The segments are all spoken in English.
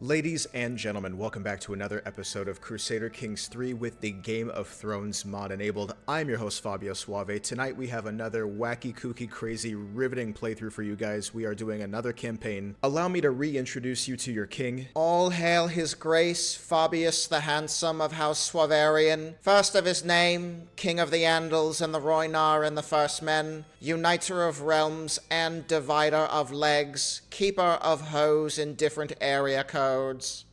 Ladies and gentlemen, welcome back to another episode of Crusader Kings 3 with the Game of Thrones mod enabled. I'm your host, Fabio Suave. Tonight we have another wacky, kooky, crazy, riveting playthrough for you guys. We are doing another campaign. Allow me to reintroduce you to your king. All hail his grace, Fabius the Handsome of House Suavarian, first of his name, King of the Andals and the Roynar and the First Men, uniter of realms and divider of legs, keeper of hoes in different area codes.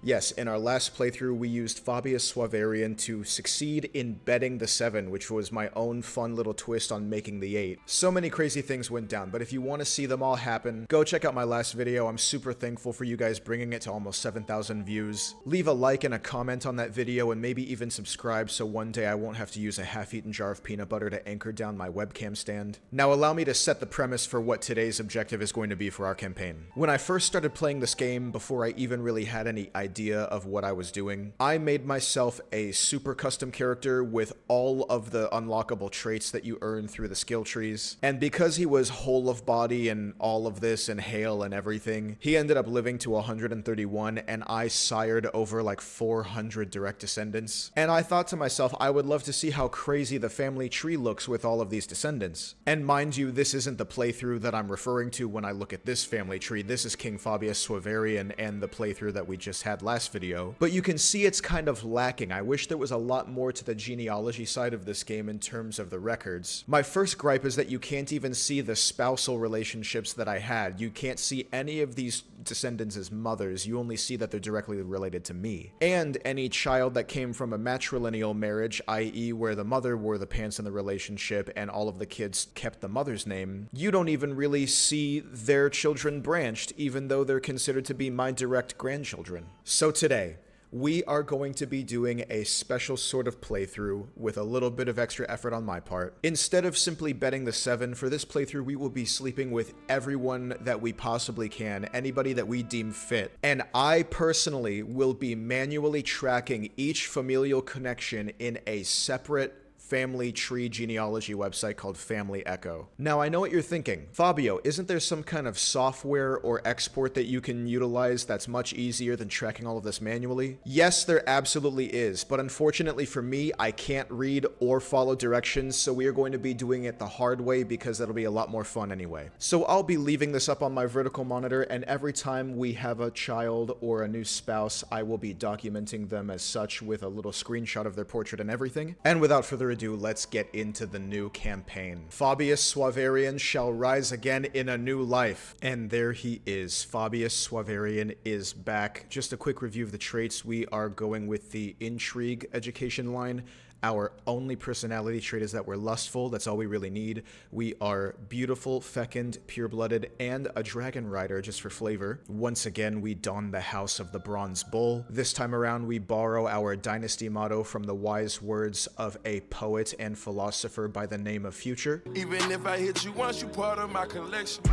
Yes, in our last playthrough we used Fabius Suavarian to succeed in betting the 7, which was my own fun little twist on making the 8. So many crazy things went down, but if you want to see them all happen, go check out my last video. I'm super thankful for you guys bringing it to almost 7,000 views. Leave a like and a comment on that video and maybe even subscribe so one day I won't have to use a half-eaten jar of peanut butter to anchor down my webcam stand. Now allow me to set the premise for what today's objective is going to be for our campaign. When I first started playing this game, before I even really had any idea of what I was doing, I made myself a super custom character with all of the unlockable traits that you earn through the skill trees. And because he was whole of body and all of this and hail and everything, he ended up living to 131 and I sired over like 400 direct descendants. And I thought to myself, I would love to see how crazy the family tree looks with all of these descendants. And mind you, this isn't the playthrough that I'm referring to when I look at this family tree. This is King Fabius Suavarian and the playthrough that we just had last video, but you can see it's kind of lacking. I wish there was a lot more to the genealogy side of this game in terms of the records. My first gripe is that you can't even see the spousal relationships that I had. You can't see any of these descendants as mothers. You only see that they're directly related to me. And any child that came from a matrilineal marriage, i.e. where the mother wore the pants in the relationship and all of the kids kept the mother's name, you don't even really see their children branched, even though they're considered to be my direct grandchildren. So today, we are going to be doing a special sort of playthrough with a little bit of extra effort on my part. Instead of simply betting the 7, for this playthrough we will be sleeping with everyone that we possibly can, anybody that we deem fit. And I personally will be manually tracking each familial connection in a separate family tree genealogy website called Family Echo. Now I know what you're thinking. Fabio, isn't there some kind of software or export that you can utilize that's much easier than tracking all of this manually? Yes, there absolutely is, but unfortunately for me, I can't read or follow directions, so we are going to be doing it the hard way because that'll be a lot more fun anyway. So I'll be leaving this up on my vertical monitor, and every time we have a child or a new spouse, I will be documenting them as such with a little screenshot of their portrait and everything. And without further ado, let's get into the new campaign. Fabius Suavarian shall rise again in a new life. And there he is. Fabius Suavarian is back. Just a quick review of the traits. We are going with the intrigue education line. Our only personality trait is that we're lustful. That's all we really need. We are beautiful, fecund, pure-blooded, and a dragon rider just for flavor. Once again, we don the House of the Bronze Bull. This time around, we borrow our dynasty motto from the wise words of a poet and philosopher by the name of Future. Even if I hit you once, you part of my collection.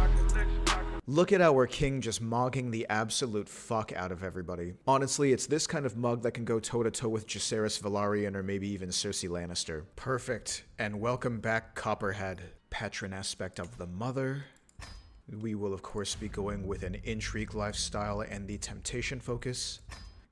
Look at our king just mogging the absolute fuck out of everybody. Honestly, it's this kind of mug that can go toe-to-toe with Jacaerys Velaryon or maybe even Cersei Lannister. Perfect. And welcome back, Copperhead. Patron aspect of the mother. We will of course be going with an intrigue lifestyle and the temptation focus.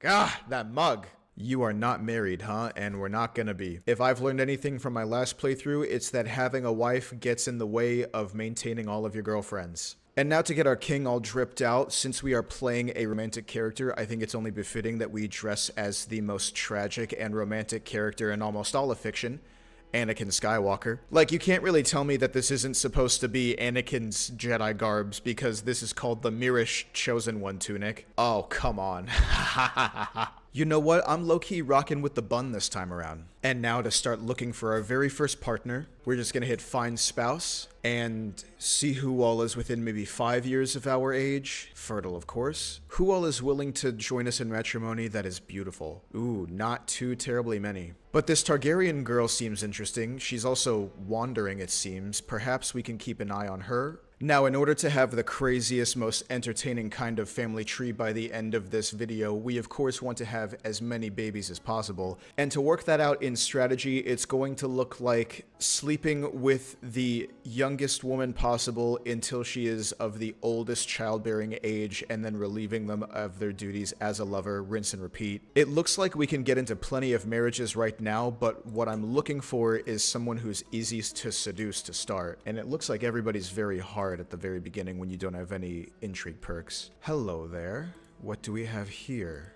Ah, that mug! You are not married, huh? And we're not gonna be. If I've learned anything from my last playthrough, it's that having a wife gets in the way of maintaining all of your girlfriends. And now to get our king all dripped out, since we are playing a romantic character, I think it's only befitting that we dress as the most tragic and romantic character in almost all of fiction, Anakin Skywalker. Like, you can't really tell me that this isn't supposed to be Anakin's Jedi garbs, because this is called the Mirish Chosen One tunic. Oh, come on. You know what? I'm low-key rocking with the bun this time around. And now to start looking for our very first partner, we're just gonna hit find spouse and see who all is within maybe 5 years of our age, fertile of course. Who all is willing to join us in matrimony that is beautiful. Ooh, not too terribly many. But this Targaryen girl seems interesting. She's also wandering, it seems. Perhaps we can keep an eye on her. Now, in order to have the craziest, most entertaining kind of family tree by the end of this video, we of course want to have as many babies as possible. And to work that out in strategy, it's going to look like sleeping with the youngest woman possible until she is of the oldest childbearing age, and then relieving them of their duties as a lover, rinse and repeat. It looks like we can get into plenty of marriages right now, but what I'm looking for is someone who's easiest to seduce to start. And it looks like everybody's very hard at the very beginning when you don't have any intrigue perks. Hello there. What do we have here?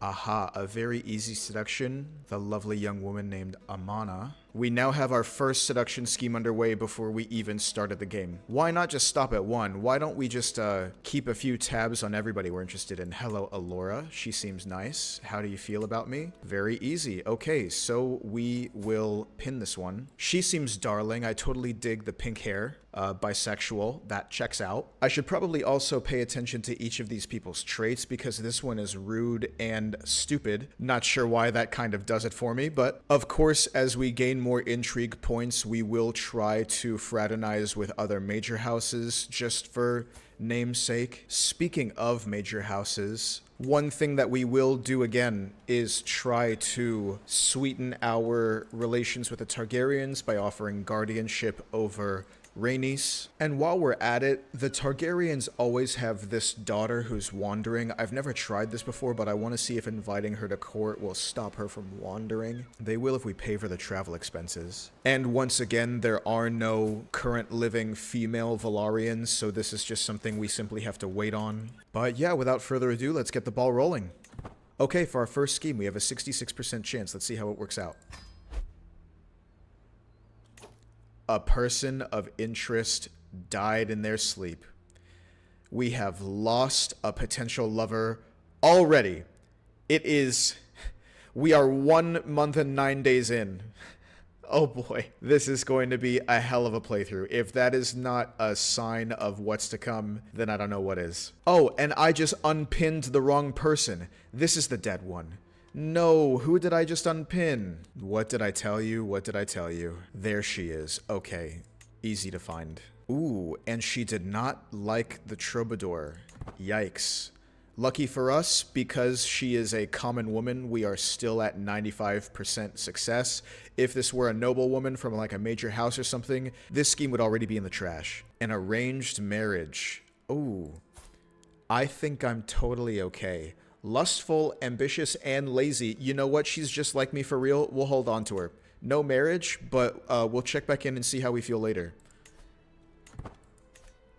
Aha, a very easy seduction. The lovely young woman named Amana. We now have our first seduction scheme underway before we even started the game. Why not just stop at one? Why don't we just keep a few tabs on everybody we're interested in? Hello, Alora. She seems nice. How do you feel about me? Very easy. Okay, so we will pin this one. She seems darling. I totally dig the pink hair. Bisexual. That checks out. I should probably also pay attention to each of these people's traits because this one is rude and stupid. Not sure why that kind of does it for me, but of course, as we gain more intrigue points, we will try to fraternize with other major houses just for namesake. Speaking of major houses, one thing that we will do again is try to sweeten our relations with the Targaryens by offering guardianship over Rhaenys. And while we're at it, the Targaryens always have this daughter who's wandering. I've never tried this before, but I want to see if inviting her to court will stop her from wandering. They will if we pay for the travel expenses. And once again, there are no current living female Velaryons, so this is just something we simply have to wait on. But yeah, without further ado, let's get the ball rolling. Okay, for our first scheme, we have a 66% chance. Let's see how it works out. A person of interest died in their sleep. We have lost a potential lover already. We are 1 month and 9 days in. Oh boy, this is going to be a hell of a playthrough. If that is not a sign of what's to come, then I don't know what is. Oh, and I just unpinned the wrong person. This is the dead one. No, who did I just unpin? What did I tell you? What did I tell you? There she is. Okay, easy to find. Ooh, and she did not like the troubadour. Yikes. Lucky for us, because she is a common woman, we are still at 95% success. If this were a noble woman from like a major house or something, this scheme would already be in the trash. An arranged marriage. Ooh, I think I'm totally okay. Lustful, ambitious, and lazy. You know what? She's just like me for real. We'll hold on to her. No marriage, but we'll check back in and see how we feel later.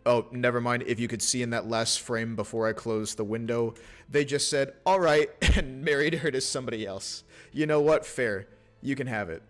Oh, never mind. If you could see in that last frame before I closed the window, they just said, all right, and married her to somebody else. You know what? Fair. You can have it.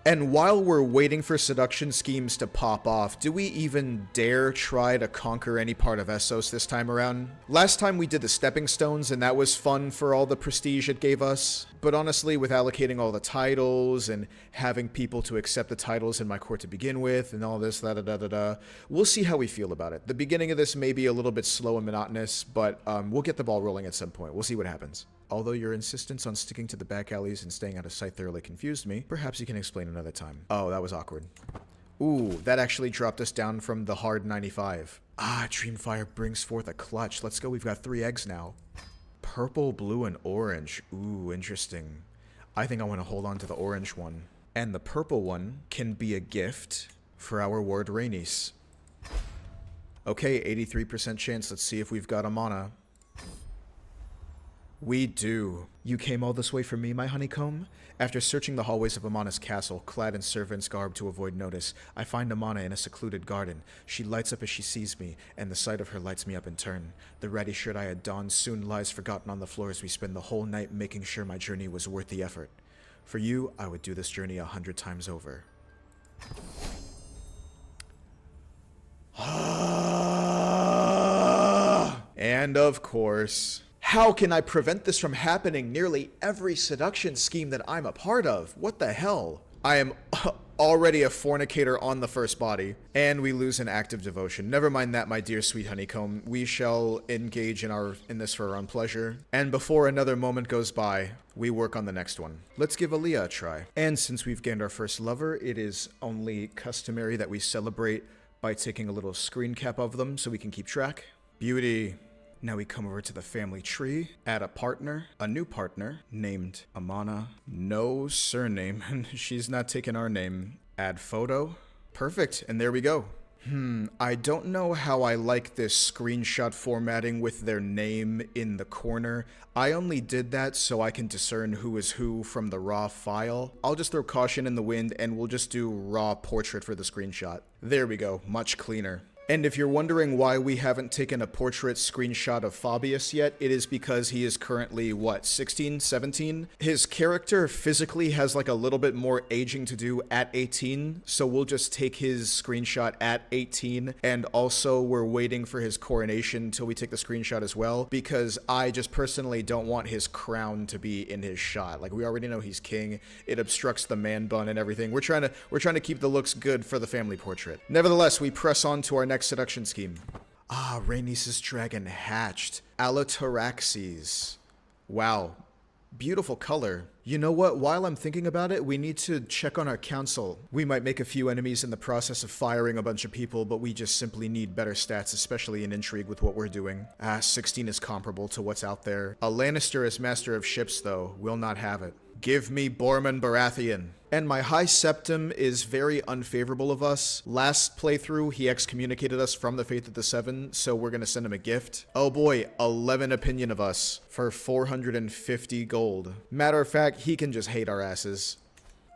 And while we're waiting for seduction schemes to pop off, do we even dare try to conquer any part of Essos this time around? Last time we did the stepping stones, and that was fun for all the prestige it gave us. But honestly, with allocating all the titles and having people to accept the titles in my court to begin with and all this, we'll see how we feel about it. The beginning of this may be a little bit slow and monotonous, but we'll get the ball rolling at some point. We'll see what happens. Although your insistence on sticking to the back alleys and staying out of sight thoroughly confused me, perhaps you can explain another time. Oh, that was awkward. Ooh, that actually dropped us down from the hard 95. Ah, Dreamfire brings forth a clutch. Let's go, we've got 3 eggs now. Purple, blue, and orange. Ooh, interesting. I think I want to hold on to the orange one. And the purple one can be a gift for our ward Rhaenys. Okay, 83% chance. Let's see if we've got Amana. We do. You came all this way for me, my honeycomb? After searching the hallways of Amana's castle, clad in servant's garb to avoid notice, I find Amana in a secluded garden. She lights up as she sees me, and the sight of her lights me up in turn. The ratty shirt I had donned soon lies forgotten on the floor as we spend the whole night making sure my journey was worth the effort. For you, I would do this journey 100 times over. And of course... How can I prevent this from happening nearly every seduction scheme that I'm a part of? What the hell? I am already a fornicator on the first body, and we lose an act of devotion. Never mind that, my dear sweet honeycomb. We shall engage in this for our own pleasure. And before another moment goes by, we work on the next one. Let's give Aaliyah a try. And since we've gained our first lover, it is only customary that we celebrate by taking a little screen cap of them so we can keep track. Beauty. Now we come over to the family tree, add a partner, a new partner named Amana. No surname, and she's not taking our name. Add photo. Perfect, and there we go. I don't know how I like this screenshot formatting with their name in the corner. I only did that so I can discern who is who from the raw file. I'll just throw caution in the wind and we'll just do raw portrait for the screenshot. There we go, much cleaner. And if you're wondering why we haven't taken a portrait screenshot of Fabius yet, it is because he is currently, 16, 17? His character physically has like a little bit more aging to do at 18, so we'll just take his screenshot at 18, and also we're waiting for his coronation till we take the screenshot as well, because I just personally don't want his crown to be in his shot. Like, we already know he's king, it obstructs the man bun and everything. We're trying to keep the looks good for the family portrait. Nevertheless, we press on to our next seduction scheme. Rhaenys' dragon hatched. Alataraxes. Wow. Beautiful color. You know what? While I'm thinking about it, we need to check on our council. We might make a few enemies in the process of firing a bunch of people, but we just simply need better stats, especially in intrigue with what we're doing. 16 is comparable to what's out there. A Lannister as master of ships, though, will not have it. Give me Borman Baratheon. And my High Septim is very unfavorable of us. Last playthrough, he excommunicated us from the Faith of the Seven, so we're gonna send him a gift. Oh boy, 11 opinion of us for 450 gold. Matter of fact, he can just hate our asses.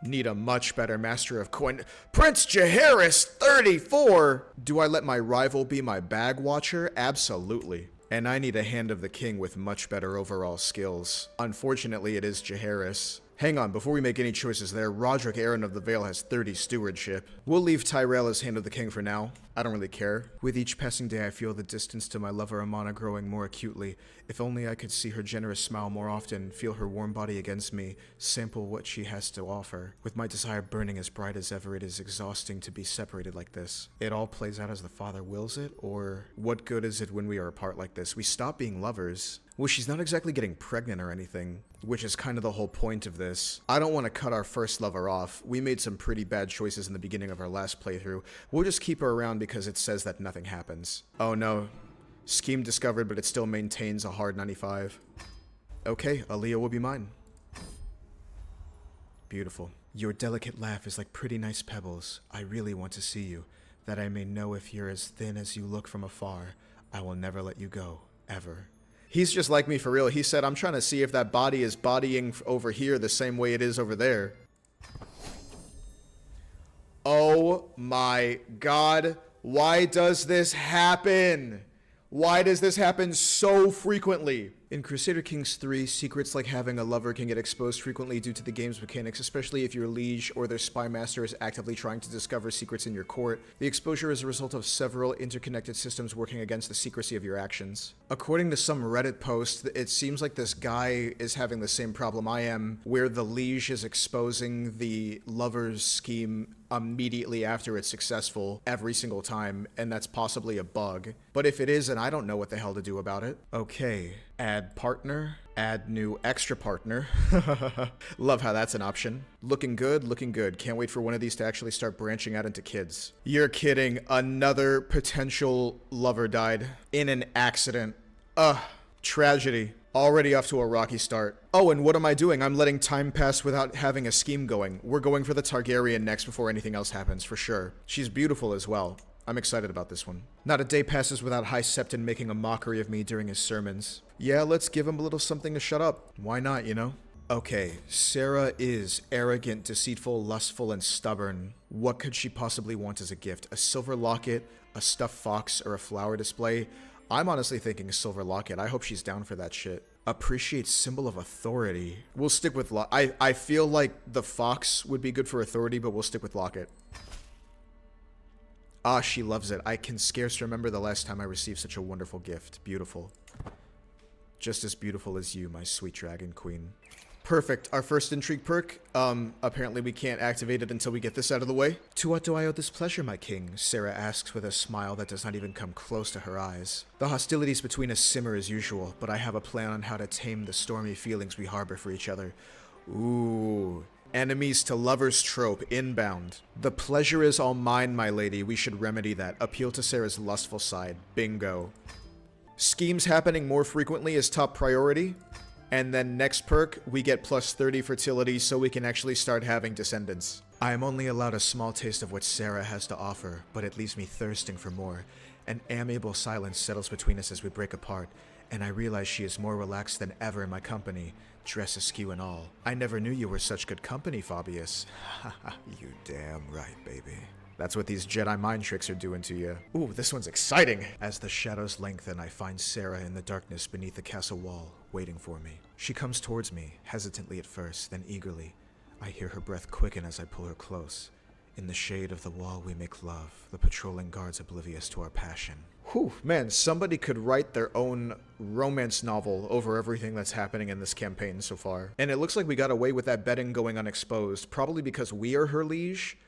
Need a much better master of coin. Prince Jaehaerys, 34! Do I let my rival be my bag watcher? Absolutely. And I need a hand of the king with much better overall skills. Unfortunately, it is Jaehaerys. Hang on, before we make any choices there, Roderick Aaron of the Vale has 30 stewardship. We'll leave Tyrell as Hand of the King for now. I don't really care. With each passing day, I feel the distance to my lover Amana growing more acutely. If only I could see her generous smile more often, feel her warm body against me, sample what she has to offer. With my desire burning as bright as ever, it is exhausting to be separated like this. It all plays out as the Father wills it, or what good is it when we are apart like this? We stop being lovers. Well, she's not exactly getting pregnant or anything, which is kind of the whole point of this. I don't want to cut our first lover off. We made some pretty bad choices in the beginning of our last playthrough. We'll just keep her around because it says that nothing happens. Oh no. Scheme discovered, but it still maintains a hard 95. Okay, Aaliyah will be mine. Beautiful. Your delicate laugh is like pretty nice pebbles. I really want to see you, that I may know if you're as thin as you look from afar. I will never let you go, ever. He's just like me for real. He said, I'm trying to see if that body is bodying over here the same way it is over there. Oh my God. Why does this happen? Why does this happen so frequently? In Crusader Kings 3, secrets like having a lover can get exposed frequently due to the game's mechanics, especially if your liege or their spy master is actively trying to discover secrets in your court. The exposure is a result of several interconnected systems working against the secrecy of your actions. According to some Reddit post, it seems like this guy is having the same problem I am, where the liege is exposing the lover's scheme immediately after it's successful every single time, and that's possibly a bug. But if it is, then I don't know what the hell to do about it. Okay. Add partner, add new extra partner. Love how that's an option. Looking good, looking good. Can't wait for one of these to actually start branching out into kids. You're kidding. Another potential lover died in an accident. Tragedy. Already off to a rocky start. Oh, and what am I doing? I'm letting time pass without having a scheme going. We're going for the Targaryen next before anything else happens, for sure. She's beautiful as well. I'm excited about this one. Not a day passes without High Septon making a mockery of me during his sermons. Yeah, let's give him a little something to shut up. Why not, you know? Okay, Sarah is arrogant, deceitful, lustful, and stubborn. What could she possibly want as a gift? A silver locket, a stuffed fox, or a flower display? I'm honestly thinking a silver locket. I hope she's down for that shit. Appreciate symbol of authority. We'll stick with I feel like the fox would be good for authority, but we'll stick with locket. Ah, she loves it. I can scarce remember the last time I received such a wonderful gift. Beautiful. Just as beautiful as you, my sweet dragon queen. Perfect. Our first intrigue perk. Apparently we can't activate it until we get this out of the way. To what do I owe this pleasure, my king? Sarah asks with a smile that does not even come close to her eyes. The hostilities between us simmer as usual, but I have a plan on how to tame the stormy feelings we harbor for each other. Ooh, Enemies to lovers trope inbound. The pleasure is all mine, my lady. We should remedy that. Appeal to Sarah's lustful side. Bingo. Schemes happening more frequently is top priority. And then next perk, we get plus 30 fertility so we can actually start having descendants. I am only allowed a small taste of what Sarah has to offer, but it leaves me thirsting for more. An amiable silence settles between us as we break apart, and I realize she is more relaxed than ever in my company, dress askew and all. I never knew you were such good company, Fabius. Haha, you damn right, baby. That's what these Jedi mind tricks are doing to you. Ooh, this one's exciting! As the shadows lengthen, I find Sarah in the darkness beneath the castle wall, waiting for me. She comes towards me, hesitantly at first, then eagerly. I hear her breath quicken as I pull her close. In the shade of the wall we make love, the patrolling guards oblivious to our passion. Whew, man, somebody could write their own romance novel over everything that's happening in this campaign so far. And it looks like we got away with that betting going unexposed, probably because we are her liege.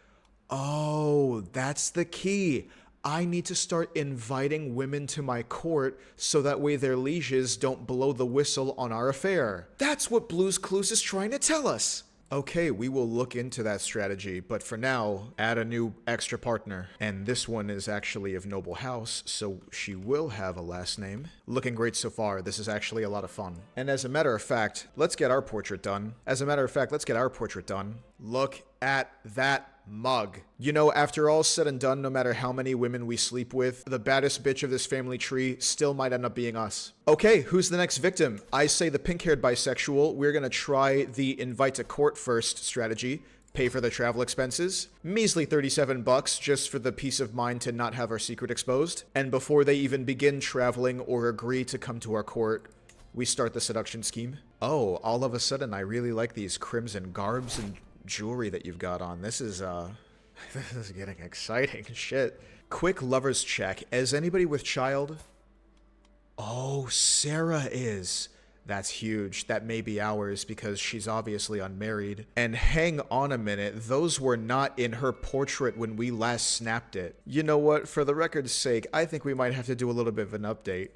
Oh, that's the key. I need to start inviting women to my court so that way their lieges don't blow the whistle on our affair. That's what Blue's Clues is trying to tell us. Okay, we will look into that strategy, but for now, add a new extra partner. And this one is actually of noble house, so she will have a last name. Looking great so far. This is actually a lot of fun. And as a matter of fact, let's get our portrait done. Look at that mug. You know, after all said and done, no matter how many women we sleep with, the baddest bitch of this family tree still might end up being us. Okay, who's the next victim? I say the pink-haired bisexual. We're gonna try the invite to court first strategy. Pay for the travel expenses. Measly 37 bucks just for the peace of mind to not have our secret exposed. And before they even begin traveling or agree to come to our court, we start the seduction scheme. Oh, all of a sudden I really like these crimson garbs and jewelry that you've got on. This is this is getting exciting. Shit. Quick lover's check. Is anybody with child? Oh, Sarah is. That's huge. That may be ours because she's obviously unmarried. And hang on a minute, those were not in her portrait when we last snapped it. You know what? For the record's sake, I think we might have to do a little bit of an update.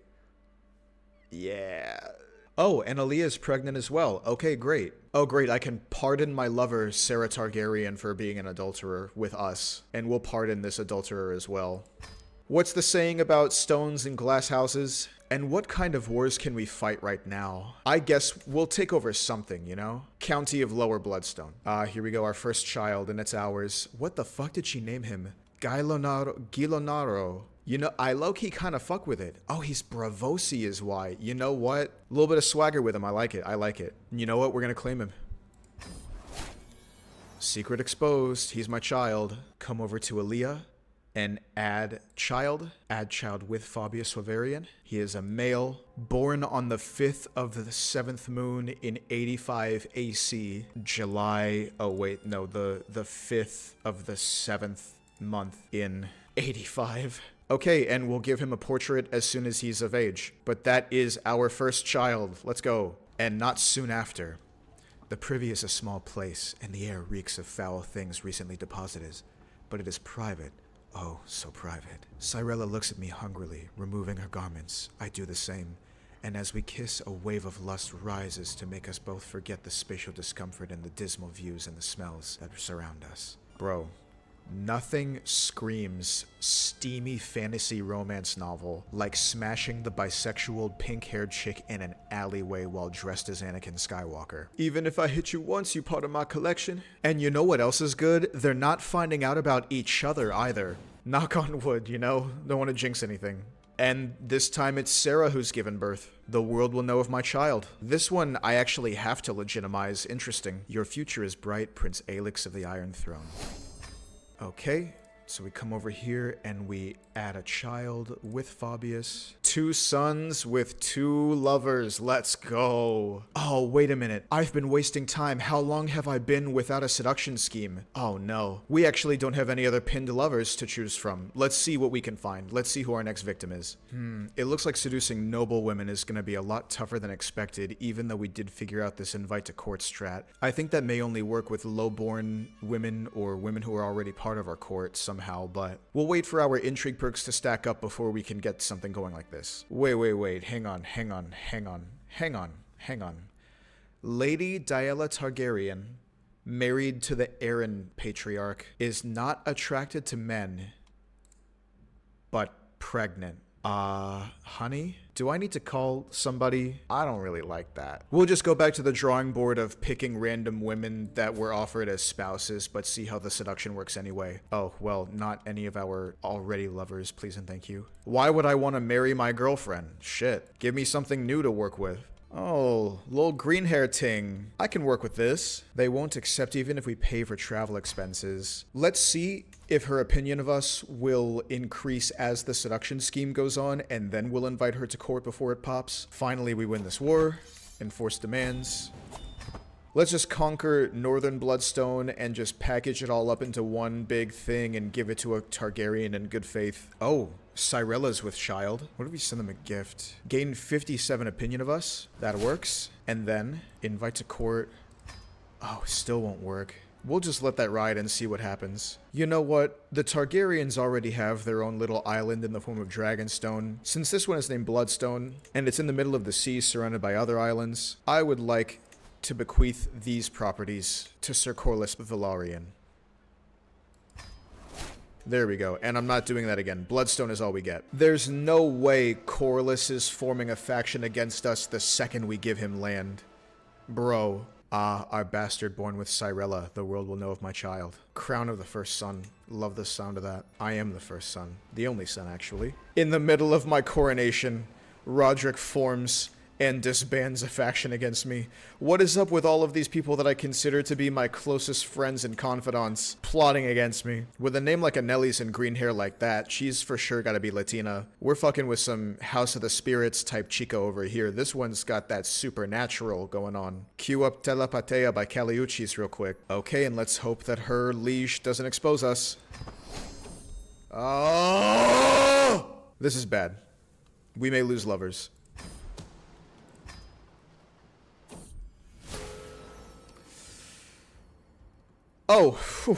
Yeah. Oh, and Aaliyah's pregnant as well. Okay, great. Oh, great. I can pardon my lover, Sarah Targaryen, for being an adulterer with us. And we'll pardon this adulterer as well. What's the saying about stones and glass houses? And what kind of wars can we fight right now? I guess we'll take over something, you know? County of Lower Bloodstone. Here we go, our first child, and it's ours. What the fuck did she name him? Gilonaro. You know, I low-key kind of fuck with it. Oh, he's Bravosi is why. You know what? A little bit of swagger with him. I like it. You know what? We're gonna claim him. Secret exposed. He's my child. Come over to Aaliyah and add child with Fabio Suavarian. He is a male, born on the 5th of the 7th moon in 85 AC, July, oh wait, no, the 5th of the 7th month in 85. Okay, and we'll give him a portrait as soon as he's of age. But that is our first child. Let's go. And not soon after. The privy is a small place, and the air reeks of foul things recently deposited. But it is private. Oh, so private. Cyrella looks at me hungrily, removing her garments. I do the same. And as we kiss, a wave of lust rises to make us both forget the spatial discomfort and the dismal views and the smells that surround us. Bro, nothing screams steamy fantasy romance novel like smashing the bisexual pink-haired chick in an alleyway while dressed as Anakin Skywalker. Even if I hit you once, you part of my collection. And you know what else is good? They're not finding out about each other either. Knock on wood, you know? Don't want to jinx anything. And this time it's Sarah who's given birth. The world will know of my child. This one I actually have to legitimize. Interesting. Your future is bright, Prince Alix of the Iron Throne. Okay, so we come over here and we add a child with Fabius. 2 sons with 2 lovers. Let's go. Oh, wait a minute. I've been wasting time. How long have I been without a seduction scheme? Oh no. We actually don't have any other pinned lovers to choose from. Let's see what we can find. Let's see who our next victim is. It looks like seducing noble women is going to be a lot tougher than expected, even though we did figure out this invite to court strat. I think that may only work with low-born women or women who are already part of our court somehow, but we'll wait for our intrigue perks to stack up before we can get something going like this. Wait. Hang on. Lady Diella Targaryen, married to the Aaron patriarch, is not attracted to men, but pregnant. Honey? Do I need to call somebody? I don't really like that. We'll just go back to the drawing board of picking random women that were offered as spouses, but see how the seduction works anyway. Oh, well, not any of our already lovers, please and thank you. Why would I want to marry my girlfriend? Shit. Give me something new to work with. Oh, little green hair ting. I can work with this. They won't accept even if we pay for travel expenses. Let's see if her opinion of us will increase as the seduction scheme goes on, and then we'll invite her to court before it pops. Finally, we win this war. Enforce demands. Let's just conquer Northern Bloodstone and just package it all up into one big thing and give it to a Targaryen in good faith. Oh, Cyrella's with child. What if we send them a gift? Gain 57 opinion of us. That works. And then invite to court. Oh, still won't work. We'll just let that ride and see what happens. You know what? The Targaryens already have their own little island in the form of Dragonstone. Since this one is named Bloodstone, and it's in the middle of the sea surrounded by other islands, I would like to bequeath these properties to Sir Corlys Velaryon. There we go, and I'm not doing that again. Bloodstone is all we get. There's no way Corlys is forming a faction against us the second we give him land. Bro. Ah, our bastard born with Cyrella. The world will know of my child. Crown of the first son. Love the sound of that. I am the first son. The only son, actually. In the middle of my coronation, Roderick forms and disbands a faction against me. What is up with all of these people that I consider to be my closest friends and confidants plotting against me? With a name like Annelies and green hair like that, she's for sure gotta be Latina. We're fucking with some House of the Spirits type chico over here. This one's got that supernatural going on. Cue up Telepatea by Caliuchis real quick. Okay, and let's hope that her liege doesn't expose us. Oh! This is bad. We may lose lovers. Oh, whew.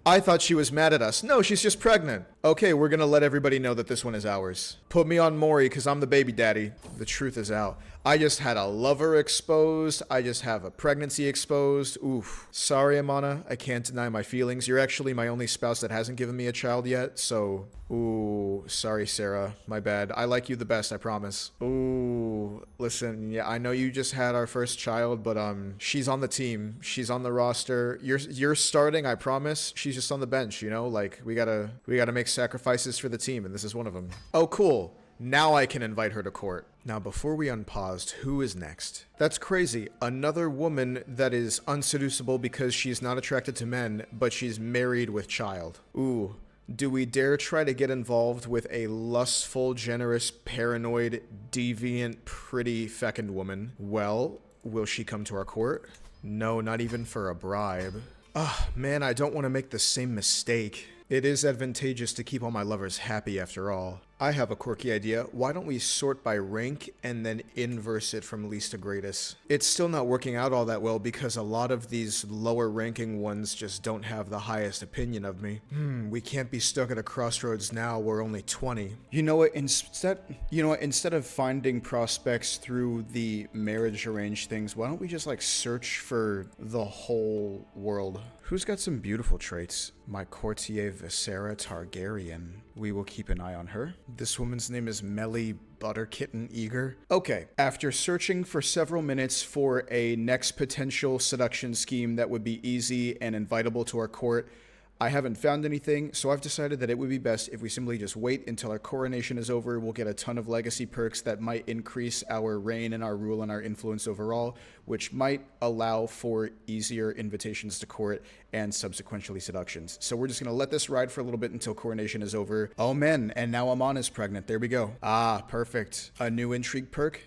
I thought she was mad at us. No, she's just pregnant. Okay, we're gonna let everybody know that this one is ours. Put me on Maury, because I'm the baby daddy. The truth is out. I just had a lover exposed. I just have a pregnancy exposed. Oof. Sorry, Amana. I can't deny my feelings. You're actually my only spouse that hasn't given me a child yet, so... Ooh, sorry, Sarah. My bad. I like you the best, I promise. Ooh, listen, yeah, I know you just had our first child, but, she's on the team. She's on the roster. You're starting, I promise. She's just on the bench, you know? Like, we gotta make sacrifices for the team, and this is one of them. Oh, cool. Now I can invite her to court. Now, before we unpaused, who is next? That's crazy. Another woman that is unseducible because she's not attracted to men, but she's married with child. Ooh. Do we dare try to get involved with a lustful, generous, paranoid, deviant, pretty fecund woman? Well, will she come to our court? No, not even for a bribe. Ah, man, I don't want to make the same mistake. It is advantageous to keep all my lovers happy after all. I have a quirky idea. Why don't we sort by rank and then inverse it from least to greatest? It's still not working out all that well because a lot of these lower ranking ones just don't have the highest opinion of me. We can't be stuck at a crossroads now. We're only 20. You know what? Instead of finding prospects through the marriage arranged things, why don't we just like search for the whole world? Who's got some beautiful traits? My courtier Visera Targaryen. We will keep an eye on her. This woman's name is Melly Butterkitten Eager. Okay, after searching for several minutes for a next potential seduction scheme that would be easy and invitable to our court, I haven't found anything, so I've decided that it would be best if we simply just wait until our coronation is over. We'll get a ton of legacy perks that might increase our reign and our rule and our influence overall, which might allow for easier invitations to court and subsequently seductions. So we're just going to let this ride for a little bit until coronation is over. Oh man, and now Amon is pregnant. There we go. Ah, perfect. A new intrigue perk.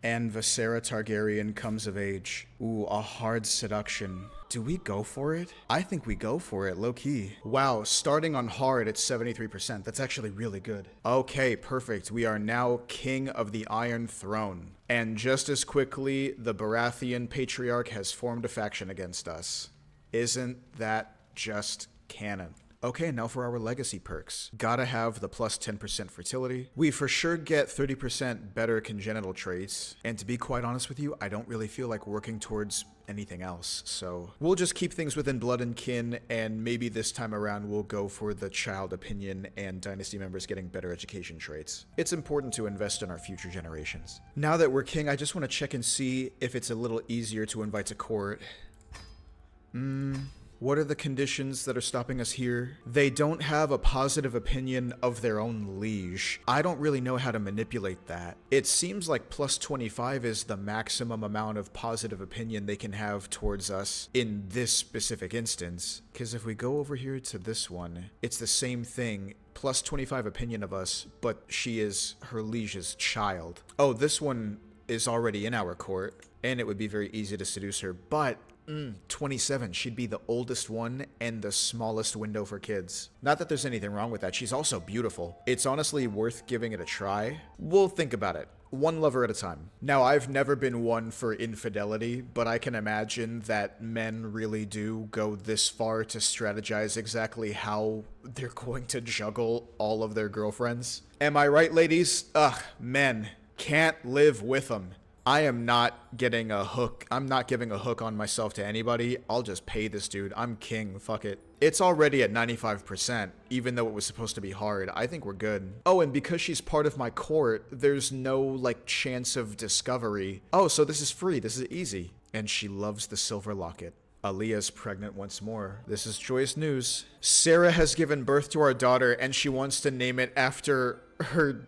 And Visera Targaryen comes of age. Ooh, a hard seduction. Do we go for it? I think we go for it, low-key. Wow, starting on hard at 73%. That's actually really good. Okay, perfect. We are now king of the Iron Throne. And just as quickly, the Baratheon Patriarch has formed a faction against us. Isn't that just canon? Okay, now for our legacy perks. Gotta have the plus 10% fertility. We for sure get 30% better congenital traits. And to be quite honest with you, I don't really feel like working towards anything else. So we'll just keep things within blood and kin, and maybe this time around we'll go for the child opinion and dynasty members getting better education traits. It's important to invest in our future generations. Now that we're king, I just want to check and see if it's a little easier to invite to court. What are the conditions that are stopping us here? They don't have a positive opinion of their own liege. I don't really know how to manipulate that. It seems like plus 25 is the maximum amount of positive opinion they can have towards us in this specific instance. Because if we go over here to this one, it's the same thing. Plus 25 opinion of us, but she is her liege's child. Oh, this one is already in our court, and it would be very easy to seduce her, but 27. She'd be the oldest one and the smallest window for kids. Not that there's anything wrong with that. She's also beautiful. It's honestly worth giving it a try. We'll think about it. One lover at a time. Now, I've never been one for infidelity, but I can imagine that men really do go this far to strategize exactly how they're going to juggle all of their girlfriends. Am I right, ladies? Ugh, men. Can't live with them. I am not getting a hook. I'm not giving a hook on myself to anybody. I'll just pay this dude. I'm king. Fuck it. It's already at 95%, even though it was supposed to be hard. I think we're good. Oh, and because she's part of my court, there's no, like, chance of discovery. Oh, so this is free. This is easy. And she loves the silver locket. Aaliyah's pregnant once more. This is joyous news. Sarah has given birth to our daughter, and she wants to name it after her,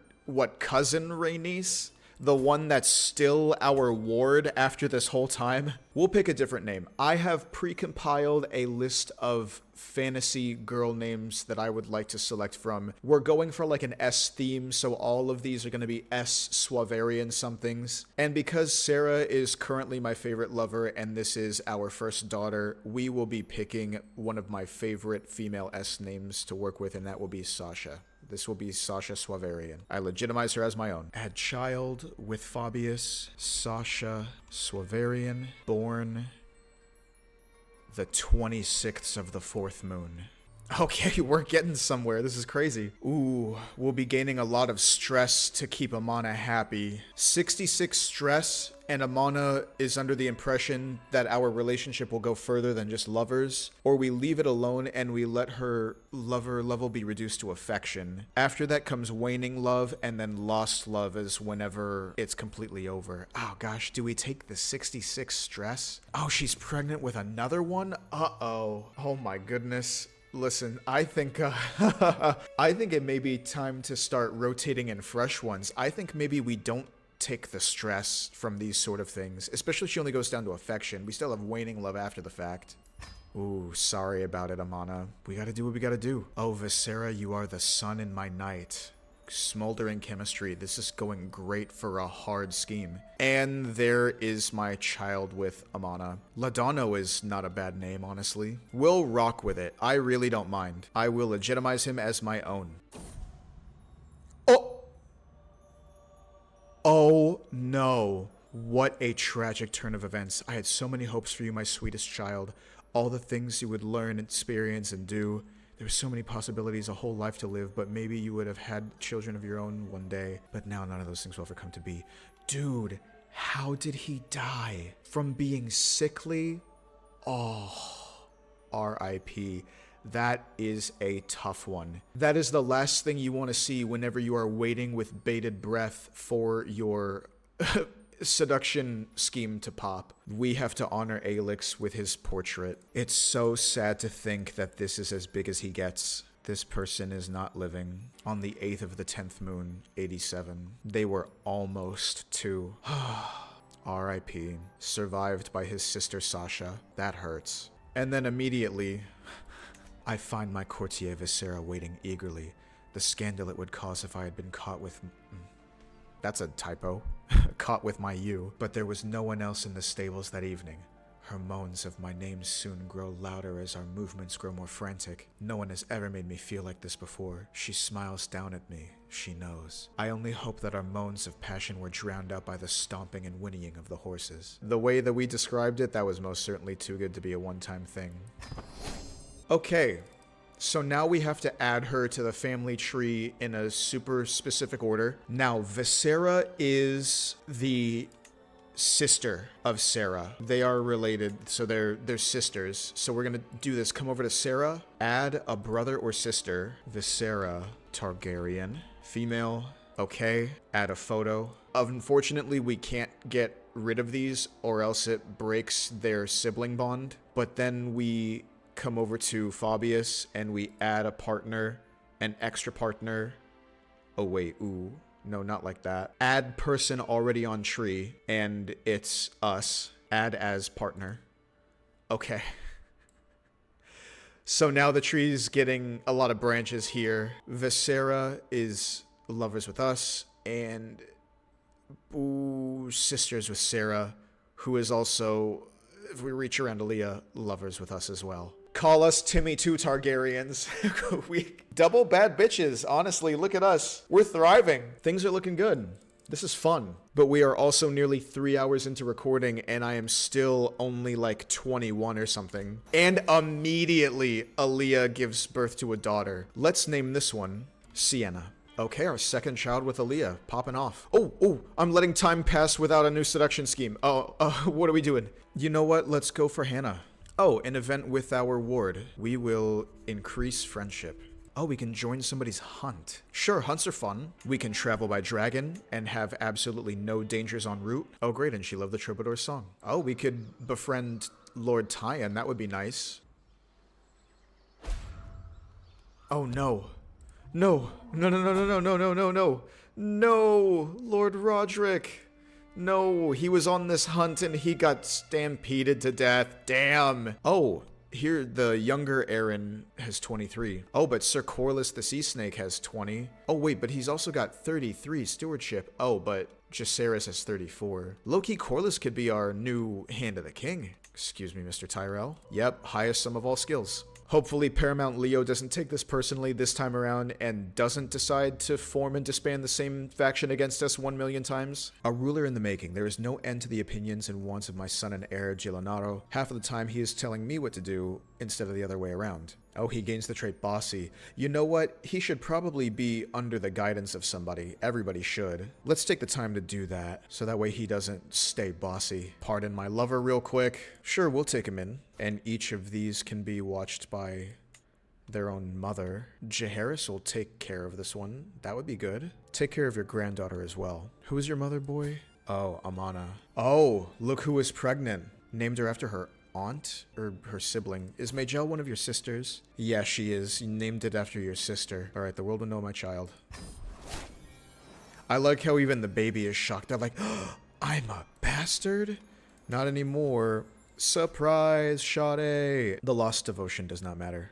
cousin Rhaenys? The one that's still our ward after this whole time. We'll pick a different name. I have pre-compiled a list of fantasy girl names that I would like to select from. We're going for like an S theme, so all of these are going to be S Suavarian somethings. And because Sarah is currently my favorite lover and this is our first daughter, we will be picking one of my favorite female S names to work with, and that will be Sasha. This will be Sasha Suavarian. I legitimize her as my own. Add child with Fabius, Sasha Suavarian, born the 26th of the 4th moon. Okay, we're getting somewhere. This is crazy. Ooh, we'll be gaining a lot of stress to keep Amana happy. 66 stress, and Amana is under the impression that our relationship will go further than just lovers, or we leave it alone and we let her lover level be reduced to affection. After that comes waning love, and then lost love is whenever it's completely over. Oh gosh, do we take the 66 stress? Oh, she's pregnant with another one? Uh-oh. Oh my goodness. Listen, I think I think it may be time to start rotating in fresh ones. I think maybe we don't take the stress from these sort of things, especially if she only goes down to affection. We still have waning love after the fact. Ooh, sorry about it, Amana. We gotta do what we gotta do. Oh, Visera, you are the sun in my night. Smoldering chemistry. This is going great for a hard scheme. And there is my child with Amana. Ladano is not a bad name, honestly. We'll rock with it. I really don't mind. I will legitimize him as my own. Oh! Oh no. What a tragic turn of events. I had so many hopes for you, my sweetest child. All the things you would learn, experience, and do. There were so many possibilities, a whole life to live, but maybe you would have had children of your own one day. But now none of those things will ever come to be. Dude, how did he die? From being sickly? Oh, R.I.P. That is a tough one. That is the last thing you want to see whenever you are waiting with bated breath for your seduction scheme to pop. We have to honor Alix with his portrait. It's so sad to think that this is as big as he gets. This person is not living. On the 8th of the 10th moon, 87. They were almost 2. R.I.P. Survived by his sister Sasha. That hurts. And then immediately, I find my courtier Visera waiting eagerly. The scandal it would cause if I had been caught with... That's a typo. Caught with my ewe. But there was no one else in the stables that evening. Her moans of my name soon grow louder as our movements grow more frantic. No one has ever made me feel like this before. She smiles down at me. She knows. I only hope that our moans of passion were drowned out by the stomping and whinnying of the horses. The way that we described it, that was most certainly too good to be a one-time thing. Okay. So now we have to add her to the family tree in a super specific order. Now, Visera is the sister of Sarah. They are related, so they're sisters. So we're gonna do this. Come over to Sarah, add a brother or sister. Visera Targaryen, female. Okay, add a photo. Unfortunately, we can't get rid of these or else it breaks their sibling bond. But then we come over to Fabius and we add a partner, an extra partner. Oh wait, ooh. No, not like that. Add person already on tree, and it's us. Add as partner. Okay. So now the tree's getting a lot of branches here. Visera is lovers with us, and sisters with Sarah, who is also, if we reach around Aaliyah, lovers with us as well. Call us Timmy 2 Targaryens. We double bad bitches. Honestly, look at us. We're thriving. Things are looking good. This is fun. But we are also nearly 3 hours into recording, and I am still only like 21 or something. And immediately, Aaliyah gives birth to a daughter. Let's name this one Sienna. Okay, our second child with Aaliyah, popping off. Oh, I'm letting time pass without a new seduction scheme. What are we doing? You know what? Let's go for Hannah. Oh, an event with our ward. We will increase friendship. Oh, we can join somebody's hunt. Sure, hunts are fun. We can travel by dragon and have absolutely no dangers en route. Oh, great, and she loved the troubadour's song. Oh, we could befriend Lord Tyan. That would be nice. Oh, no. No, Lord Roderick. No, he was on this hunt and he got stampeded to death. Damn. Oh, here the younger Aaron has 23. Oh, but Sir Corlys the Sea Snake has 20. Oh, wait, but he's also got 33 stewardship. Oh, but Jacaerys has 34. Low-key Corlys could be our new Hand of the King. Excuse me, Mr. Tyrell. Yep, highest sum of all skills. Hopefully Paramount Leo doesn't take this personally this time around and doesn't decide to form and disband the same faction against us 1 million times. A ruler in the making. There is no end to the opinions and wants of my son and heir, Gilonaro. Half of the time he is telling me what to do instead of the other way around. Oh, he gains the trait bossy. You know what? He should probably be under the guidance of somebody. Everybody should. Let's take the time to do that, so that way he doesn't stay bossy. Pardon my lover real quick. Sure, we'll take him in. And each of these can be watched by their own mother. Jacaerys will take care of this one. That would be good. Take care of your granddaughter as well. Who is your mother, boy? Oh, Amana. Oh, look who is pregnant. Named her after her aunt or her sibling. Is Majel one of your sisters? Yeah, she is. You named it after your sister. All right, the world will know my child. I like how even the baby is shocked. They're like, oh, I'm a bastard? Not anymore. Surprise, Sade. The lost devotion does not matter.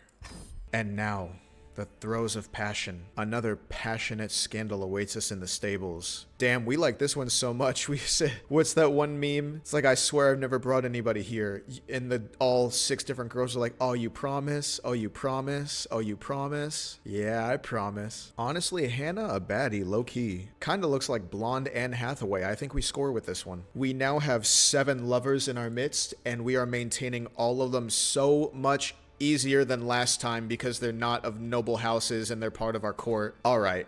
And now, the throes of passion. Another passionate scandal awaits us in the stables. Damn, we like this one so much. We said, what's that one meme? It's like, I swear I've never brought anybody here. And all 6 different girls are like, oh, you promise? Oh, you promise? Oh, you promise? Yeah, I promise. Honestly, Hannah, a baddie, low-key. Kinda looks like Blonde Anne Hathaway. I think we score with this one. We now have 7 lovers in our midst, and we are maintaining all of them so much easier than last time because they're not of noble houses and they're part of our court. All right,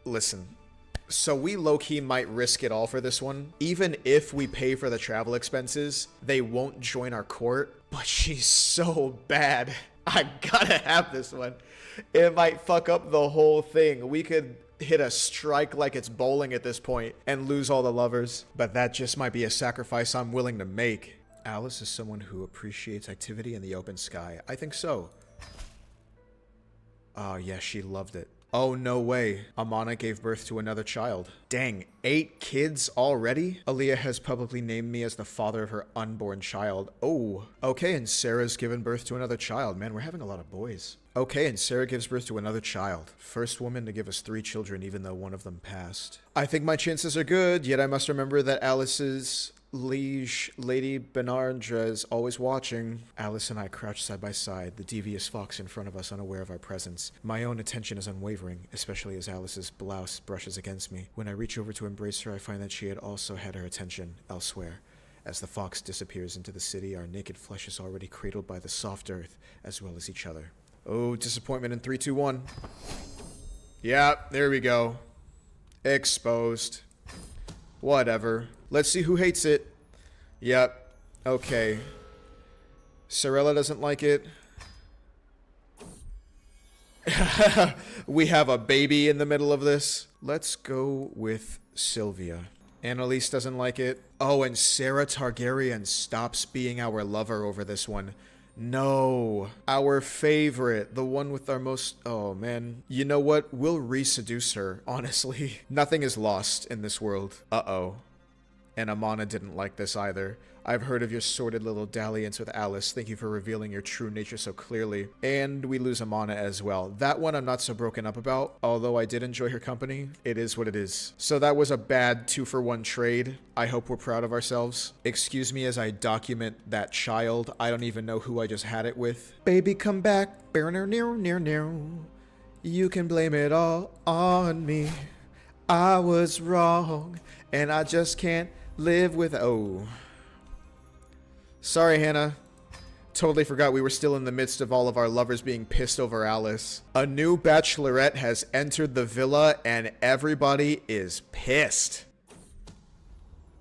listen. So we low-key might risk it all for this one. Even if we pay for the travel expenses, they won't join our court. But she's so bad. I gotta have this one. It might fuck up the whole thing. We could hit a strike like it's bowling at this point and lose all the lovers. But that just might be a sacrifice I'm willing to make. Alice is someone who appreciates activity in the open sky. I think so. Oh, yeah, she loved it. Oh, no way. Amana gave birth to another child. Dang, 8 kids already? Aaliyah has publicly named me as the father of her unborn child. Oh, okay, and Sarah's given birth to another child. Man, we're having a lot of boys. Okay, and Sarah gives birth to another child. First woman to give us 3 children, even though one of them passed. I think my chances are good, yet I must remember that Alice's liege, Lady Benardra, is always watching. Alice and I crouch side by side, the devious fox in front of us unaware of our presence. My own attention is unwavering, especially as Alice's blouse brushes against me. When I reach over to embrace her, I find that she had also had her attention elsewhere. As the fox disappears into the city, our naked flesh is already cradled by the soft earth, as well as each other. Oh, disappointment in 3, 2, 1. Yeah, there we go. Exposed. Whatever. Let's see who hates it. Yep. Okay. Sorella doesn't like it. We have a baby in the middle of this. Let's go with Sylvia. Annalise doesn't like it. Oh, and Sarah Targaryen stops being our lover over this one. No. Our favorite. The one with our most... Oh, man. You know what? We'll re-seduce her, honestly. Nothing is lost in this world. Uh-oh. And Amana didn't like this either. I've heard of your sordid little dalliance with Alice. Thank you for revealing your true nature so clearly. And we lose Amana as well. That one I'm not so broken up about, although I did enjoy her company. It is what it is. So that was a bad 2-for-1 trade. I hope we're proud of ourselves. Excuse me as I document that child. I don't even know who I just had it with. Baby, come back. You can blame it all on me. I was wrong, and I just can't live with... Oh... Sorry, Hannah. Totally forgot we were still in the midst of all of our lovers being pissed over Alice. A new bachelorette has entered the villa and everybody is pissed.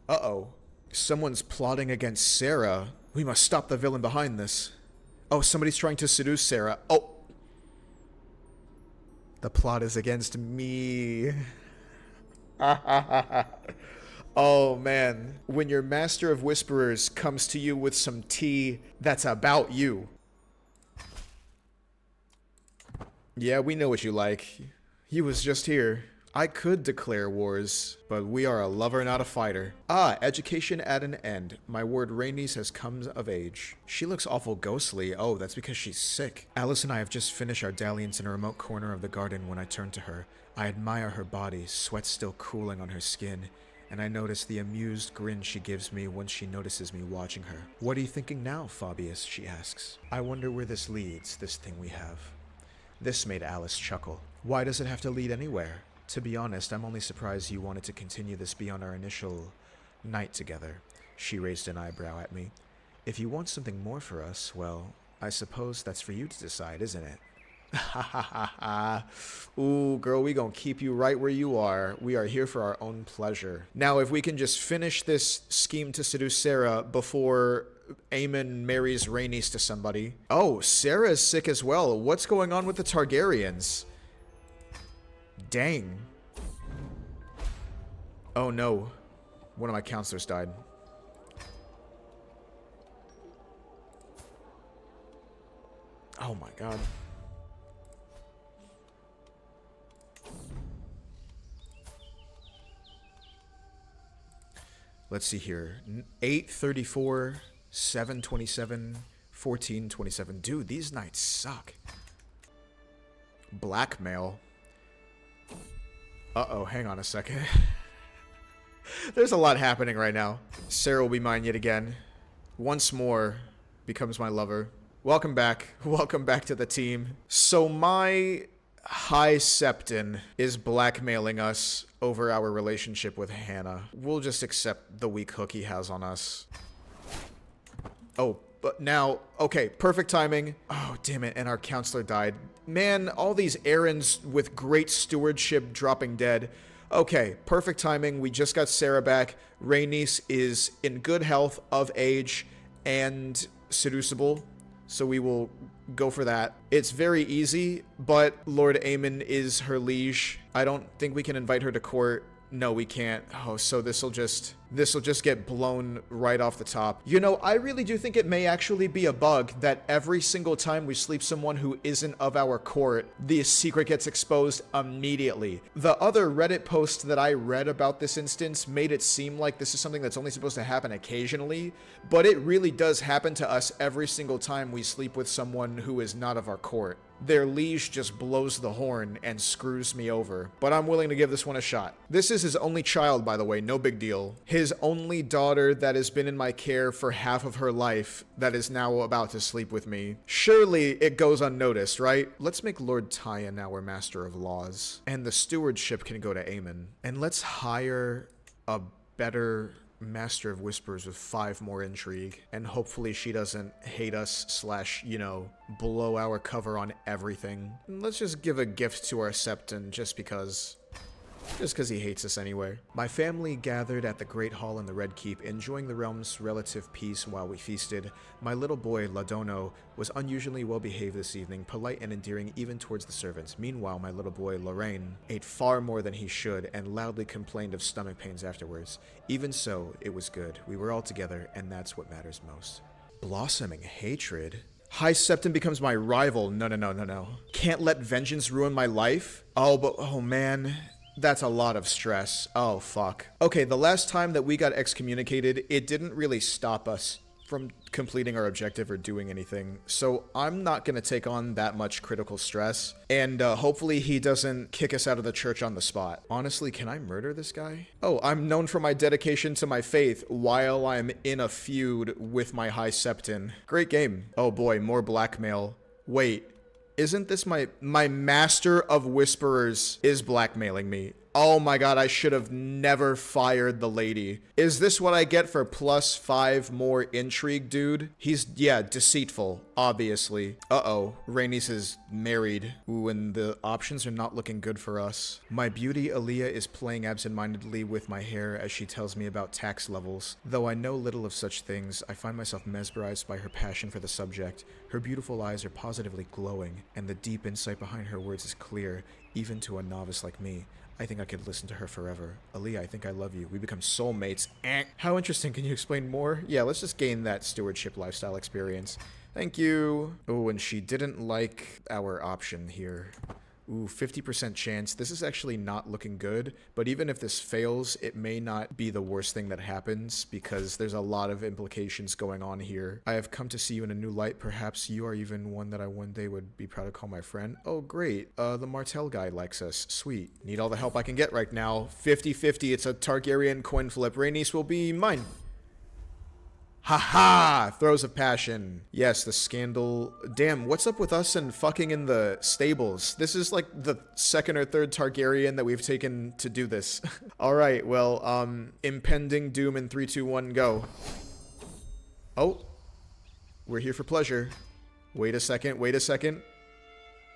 Uh-oh. Someone's plotting against Sarah. We must stop the villain behind this. Oh, somebody's trying to seduce Sarah. Oh. The plot is against me. Oh, man. When your master of whisperers comes to you with some tea that's about you. Yeah, we know what you like. He was just here. I could declare wars, but we are a lover, not a fighter. Ah, education at an end. My ward Rhaenys has come of age. She looks awful ghostly. Oh, that's because she's sick. Alice and I have just finished our dalliance in a remote corner of the garden when I turned to her. I admire her body, sweat still cooling on her skin. And I notice the amused grin she gives me once she notices me watching her. What are you thinking now, Fabius? She asks. I wonder where this leads, this thing we have. This made Alice chuckle. Why does it have to lead anywhere? To be honest, I'm only surprised you wanted to continue this beyond our initial night together. She raised an eyebrow at me. If you want something more for us, well, I suppose that's for you to decide, isn't it? Ha ha ha ha. Ooh, girl, we gonna keep you right where you are. We are here for our own pleasure. Now, if we can just finish this scheme to seduce Sarah before Aemon marries Rhaenys to somebody. Oh, Sarah is sick as well. What's going on with the Targaryens? Dang. Oh no. One of my counselors died. Oh my god. Let's see here. 8:34, 7:27, 14:27. Dude, these nights suck. Blackmail. Uh-oh, hang on a second. There's a lot happening right now. Sarah will be mine yet again. Once more, becomes my lover. Welcome back. Welcome back to the team. So my High Septon is blackmailing us over our relationship with Hannah. We'll just accept the weak hook he has on us. Oh, but now, okay, perfect timing. Oh, damn it, and our counselor died. Man, all these errands with great stewardship dropping dead. Okay, perfect timing. We just got Sarah back. Rhaenys is in good health, of age, and seducible. So we will go for that. It's very easy, but Lord Aemon is her liege. I don't think we can invite her to court. No, we can't. Oh, so this'll just get blown right off the top. You know, I really do think it may actually be a bug that every single time we sleep someone who isn't of our court, the secret gets exposed immediately. The other Reddit post that I read about this instance made it seem like this is something that's only supposed to happen occasionally, but it really does happen to us every single time we sleep with someone who is not of our court. Their liege just blows the horn and screws me over, but I'm willing to give this one a shot. This is his only child, by the way, no big deal. His only daughter that has been in my care for half of her life that is now about to sleep with me. Surely it goes unnoticed, right? Let's make Lord Tywin our master of laws, and the stewardship can go to Aemon. And let's hire a better Master of Whispers with 5 more intrigue, and hopefully she doesn't hate us / you know, blow our cover on everything. Let's just give a gift to our Septon just because. Just because he hates us anyway. My family gathered at the Great Hall in the Red Keep, enjoying the realm's relative peace while we feasted. My little boy, Ladono, was unusually well behaved this evening, polite and endearing even towards the servants. Meanwhile, my little boy, Lorraine, ate far more than he should and loudly complained of stomach pains afterwards. Even so, it was good. We were all together, and that's what matters most. Blossoming hatred? High Septon becomes my rival. No. Can't let vengeance ruin my life? Oh man. That's a lot of stress. Oh, fuck. Okay, the last time that we got excommunicated, it didn't really stop us from completing our objective or doing anything. So I'm not going to take on that much critical stress. And hopefully he doesn't kick us out of the church on the spot. Honestly, can I murder this guy? Oh, I'm known for my dedication to my faith while I'm in a feud with my High Septon. Great game. Oh boy, more blackmail. Wait. Isn't this my master of whisperers is blackmailing me? Oh my god, I should have never fired the lady. Is this what I get for +5 more intrigue, dude? He's, yeah, deceitful, obviously. Uh-oh, Rhaenys is married. Ooh, and the options are not looking good for us. My beauty, Aaliyah, is playing absentmindedly with my hair as she tells me about tax levels. Though I know little of such things, I find myself mesmerized by her passion for the subject. Her beautiful eyes are positively glowing, and the deep insight behind her words is clear, even to a novice like me. I think I could listen to her forever. Aaliyah, I think I love you. We become soulmates. How interesting. Can you explain more? Yeah, let's just gain that stewardship lifestyle experience. Thank you. Oh, and she didn't like our option here. Ooh, 50% chance. This is actually not looking good, but even if this fails, it may not be the worst thing that happens because there's a lot of implications going on here. I have come to see you in a new light. Perhaps you are even one that I one day would be proud to call my friend. Oh, great. The Martell guy likes us. Sweet. Need all the help I can get right now. 50-50. It's a Targaryen coin flip. Rhaenys will be mine. Haha! Throws of passion. Yes, the scandal. Damn, what's up with us and fucking in the stables? This is like the second or third Targaryen that we've taken to do this. Alright, well, impending doom in 3, 2, 1, go. Oh. We're here for pleasure. Wait a second.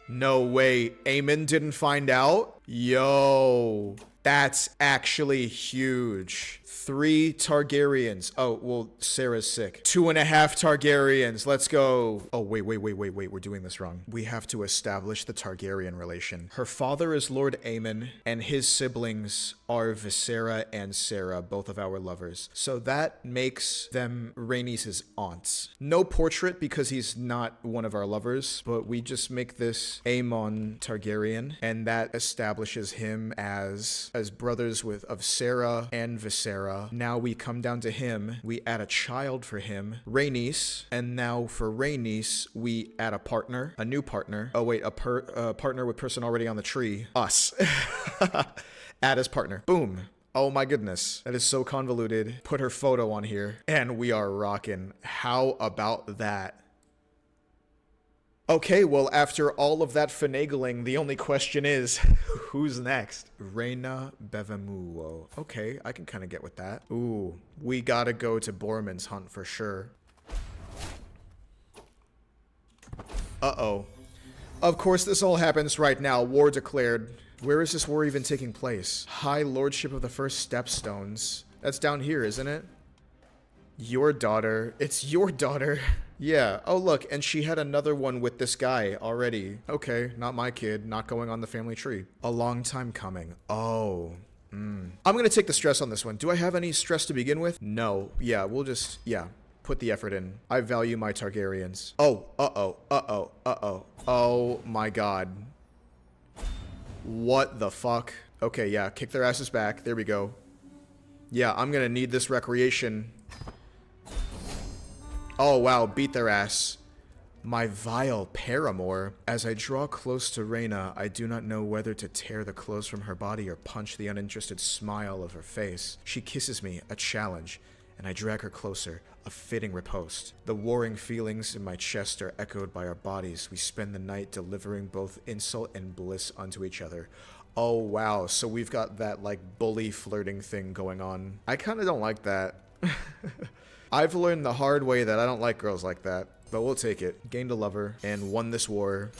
No way. Aemon didn't find out? Yo. That's actually huge. 3 Targaryens. Oh, well, Sarah's sick. 2.5 Targaryens. Let's go. Oh, wait. We're doing this wrong. We have to establish the Targaryen relation. Her father is Lord Aemon, and his siblings are Visera and Sarah, both of our lovers. So that makes them Rhaenys' aunts. No portrait because he's not one of our lovers, but we just make this Aemon Targaryen, and that establishes him as brothers of Sarah and Visera. Now we come down to him, we add a child for him, Rhaenys, and now for Rhaenys, we add a partner, a new partner. Oh wait, a partner with person already on the tree. Us. Add as partner. Boom. Oh my goodness. That is so convoluted. Put her photo on here, and we are rocking. How about that? Okay, well, after all of that finagling, the only question is, who's next? Rhaena Bevamuo. Okay, I can kind of get with that. Ooh, we gotta go to Borman's hunt for sure. Uh-oh. Of course, this all happens right now. War declared. Where is this war even taking place? High Lordship of the First Stepstones. That's down here, isn't it? Your daughter. It's your daughter. Yeah. Oh, look. And she had another one with this guy already. Okay. Not my kid. Not going on the family tree. A long time coming. Oh. I'm going to take the stress on this one. Do I have any stress to begin with? No. Yeah. We'll just, yeah. Put the effort in. I value my Targaryens. Oh. Uh-oh. Oh my god. What the fuck? Okay. Yeah. Kick their asses back. There we go. Yeah. I'm going to need this recreation. Oh, wow, beat their ass. My vile paramour. As I draw close to Rhaena, I do not know whether to tear the clothes from her body or punch the uninterested smile of her face. She kisses me, a challenge, and I drag her closer, a fitting riposte. The warring feelings in my chest are echoed by our bodies. We spend the night delivering both insult and bliss unto each other. Oh, wow, so we've got that, like, bully flirting thing going on. I kind of don't like that. I've learned the hard way that I don't like girls like that, but we'll take it. Gained a lover and won this war.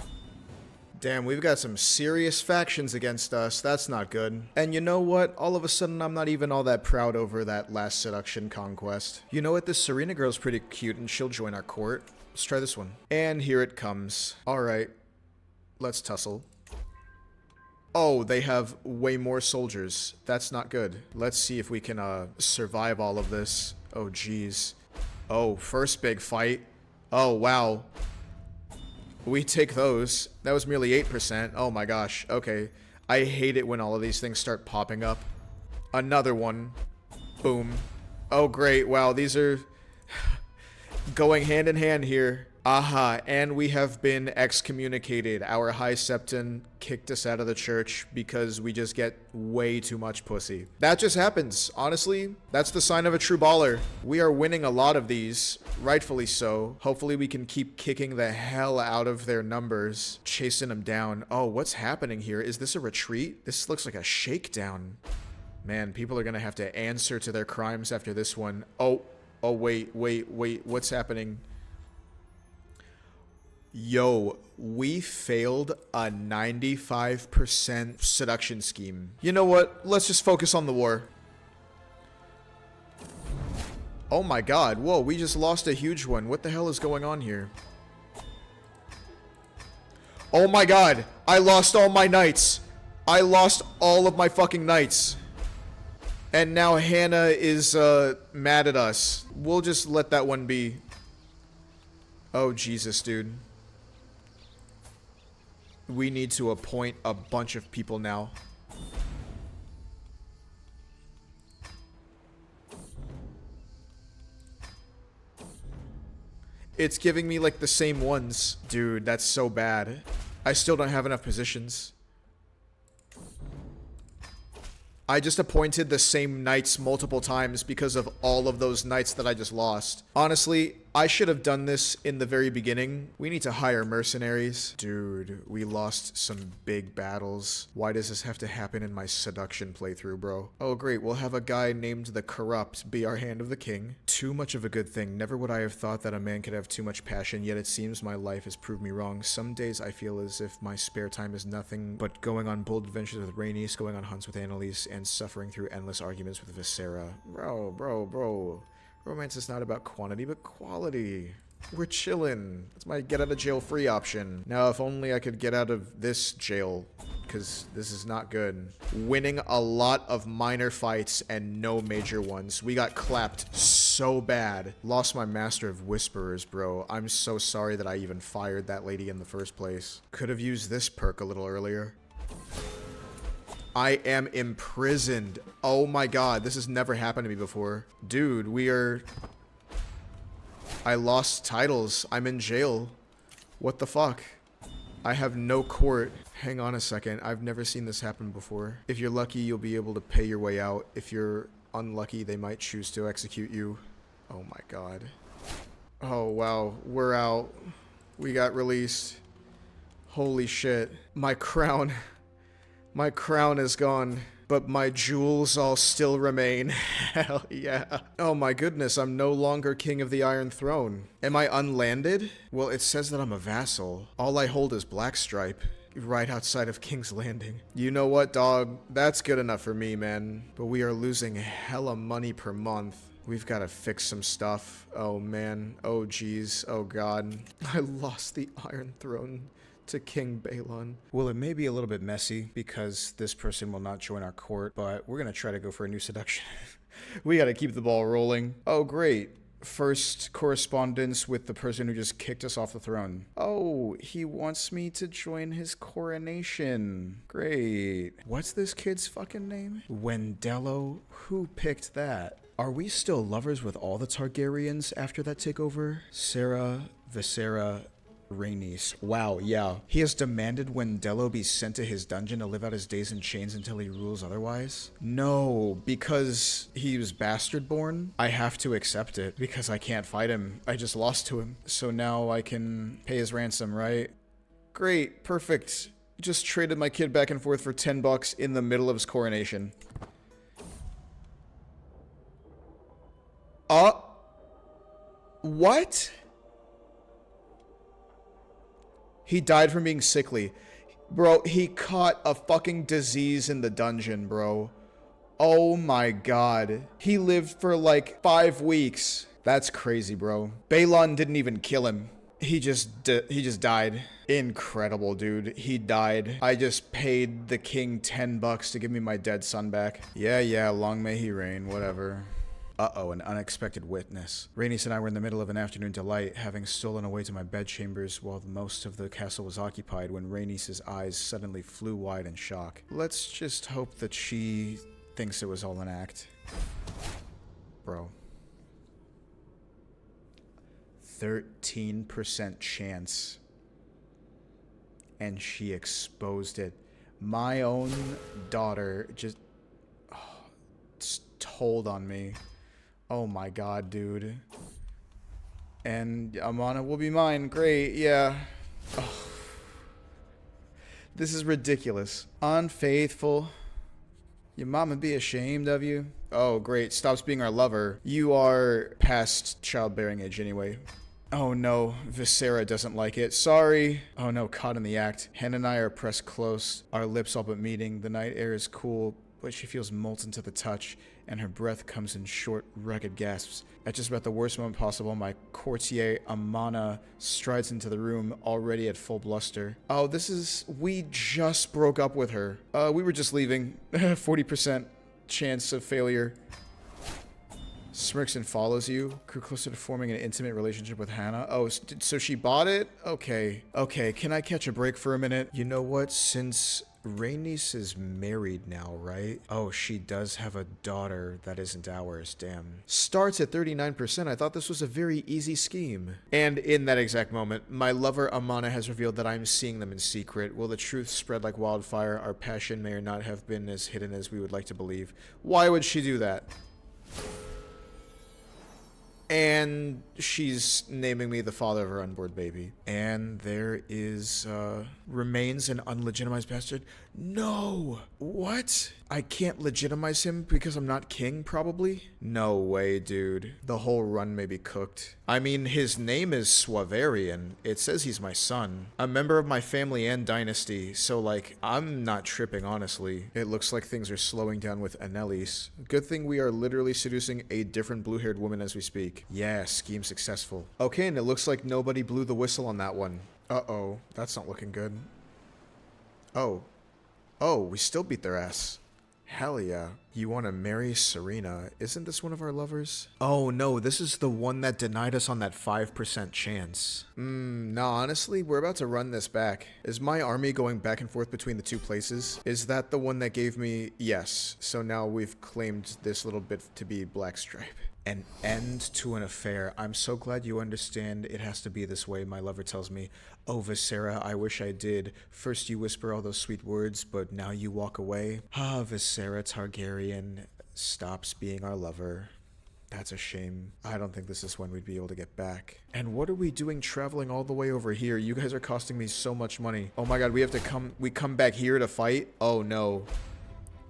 Damn, we've got some serious factions against us. That's not good. And you know what? All of a sudden, I'm not even all that proud over that last seduction conquest. You know what? This Serena girl's pretty cute, and she'll join our court. Let's try this one. And here it comes. All right. Let's tussle. Oh, they have way more soldiers. That's not good. Let's see if we can survive all of this. Oh, geez. Oh, first big fight. Oh, wow. We take those. That was merely 8%. Oh my gosh. Okay. I hate it when all of these things start popping up. Another one. Boom. Oh, great. Wow, these are going hand in hand here. Aha, and we have been excommunicated. Our High Septon kicked us out of the church because we just get way too much pussy. That just happens. Honestly, that's the sign of a true baller. We are winning a lot of these, rightfully so. Hopefully we can keep kicking the hell out of their numbers, chasing them down. Oh, what's happening here? Is this a retreat? This looks like a shakedown. Man, people are gonna have to answer to their crimes after this one. Oh, wait, what's happening? Yo, we failed a 95% seduction scheme. You know what? Let's just focus on the war. Oh my god. Whoa, we just lost a huge one. What the hell is going on here? Oh my god. I lost all my knights. I lost all of my fucking knights. And now Hannah is mad at us. We'll just let that one be. Oh, Jesus, dude. We need to appoint a bunch of people now. It's giving me like the same ones. Dude, that's so bad. I still don't have enough positions. I just appointed the same knights multiple times because of all of those knights that I just lost. Honestly, I should have done this in the very beginning. We need to hire mercenaries. Dude, we lost some big battles. Why does this have to happen in my seduction playthrough, bro? Oh, great. We'll have a guy named the Corrupt be our Hand of the King. Too much of a good thing. Never would I have thought that a man could have too much passion, yet it seems my life has proved me wrong. Some days I feel as if my spare time is nothing but going on bold adventures with Rhaenys, going on hunts with Annalise, and suffering through endless arguments with Viscera. Bro. Romance is not about quantity, but quality. We're chillin'. That's my get out of jail free option. Now, if only I could get out of this jail, because this is not good. Winning a lot of minor fights and no major ones. We got clapped so bad. Lost my Master of Whisperers, bro. I'm so sorry that I even fired that lady in the first place. Could have used this perk a little earlier. I am imprisoned. Oh my god, this has never happened to me before. Dude, I lost titles. I'm in jail. What the fuck? I have no court. Hang on a second. I've never seen this happen before. If you're lucky, you'll be able to pay your way out. If you're unlucky, they might choose to execute you. Oh my god. Oh wow, we're out. We got released. Holy shit. My crown is gone, but my jewels all still remain. Hell yeah. Oh my goodness, I'm no longer king of the Iron Throne. Am I unlanded? Well, it says that I'm a vassal. All I hold is Blackstripe, right outside of King's Landing. You know what, dog? That's good enough for me, man. But we are losing hella money per month. We've got to fix some stuff. Oh man. Oh geez. Oh god. I lost the Iron Throne to King Balon. Well, it may be a little bit messy because this person will not join our court, but we're gonna try to go for a new seduction. We gotta keep the ball rolling. Oh, great. First correspondence with the person who just kicked us off the throne. Oh, he wants me to join his coronation. Great. What's this kid's fucking name? Wendello? Who picked that? Are we still lovers with all the Targaryens after that takeover? Sarah, Viscera, Rhaenys. Wow, yeah. He has demanded Wendello be sent to his dungeon to live out his days in chains until he rules otherwise? No, because he was bastard born. I have to accept it because I can't fight him. I just lost to him. So now I can pay his ransom, right? Great, perfect. Just traded my kid back and forth for $10 in the middle of his coronation. What? He died from being sickly. Bro, he caught a fucking disease in the dungeon, bro. Oh my god. He lived for like 5 weeks. That's crazy, bro. Balon didn't even kill him. He just died. Incredible, dude. He died. I just paid the king $10 to give me my dead son back. Yeah, long may he reign, whatever. Uh-oh, an unexpected witness. Rhaenys and I were in the middle of an afternoon delight, having stolen away to my bedchambers while most of the castle was occupied when Rhaenys' eyes suddenly flew wide in shock. Let's just hope that she thinks it was all an act. Bro. 13% chance. And she exposed it. My own daughter just told on me. Oh my god, dude. And Amana will be mine. Great, yeah. Oh. This is ridiculous. Unfaithful. Your mom would be ashamed of you. Oh, great. Stops being our lover. You are past childbearing age anyway. Oh no, Viscera doesn't like it. Sorry. Oh no, caught in the act. Hen and I are pressed close, our lips all but meeting. The night air is cool, but she feels molten to the touch, and her breath comes in short, rugged gasps. At just about the worst moment possible, my courtier Amana strides into the room, already at full bluster. Oh, we just broke up with her. We were just leaving. 40% chance of failure. Smirks and follows you. Grew closer to forming an intimate relationship with Hannah. Oh, so she bought it? Okay, can I catch a break for a minute? You know what? Since Rhaenys is married now, right? Oh, she does have a daughter that isn't ours, damn. Starts at 39%. I thought this was a very easy scheme. And in that exact moment, my lover Amana has revealed that I'm seeing them in secret. Will the truth spread like wildfire? Our passion may or not have been as hidden as we would like to believe. Why would she do that? And she's naming me the father of her unborn baby. And there is, remains an unlegitimized bastard. No! What? I can't legitimize him because I'm not king, probably? No way, dude. The whole run may be cooked. I mean, his name is Suavarian. It says he's my son. A member of my family and dynasty, so, like, I'm not tripping, honestly. It looks like things are slowing down with Annelies. Good thing we are literally seducing a different blue-haired woman as we speak. Yeah, scheme successful. Okay, and it looks like nobody blew the whistle on that one. Uh-oh, that's not looking good. Oh, we still beat their ass. Hell yeah. You want to marry Serena? Isn't this one of our lovers? Oh no, this is the one that denied us on that 5% chance. No, honestly, we're about to run this back. Is my army going back and forth between the two places? Is that the one that gave me... Yes. So now we've claimed this little bit to be Blackstripe. An end to an affair. I'm so glad you understand it has to be this way, my lover tells me. Oh, Viscera, I wish I did. First you whisper all those sweet words, but now you walk away. Ah, Viscera Targaryen stops being our lover. That's a shame. I don't think this is when we'd be able to get back. And what are we doing traveling all the way over here? You guys are costing me so much money. Oh my god, we come back here to fight? Oh no.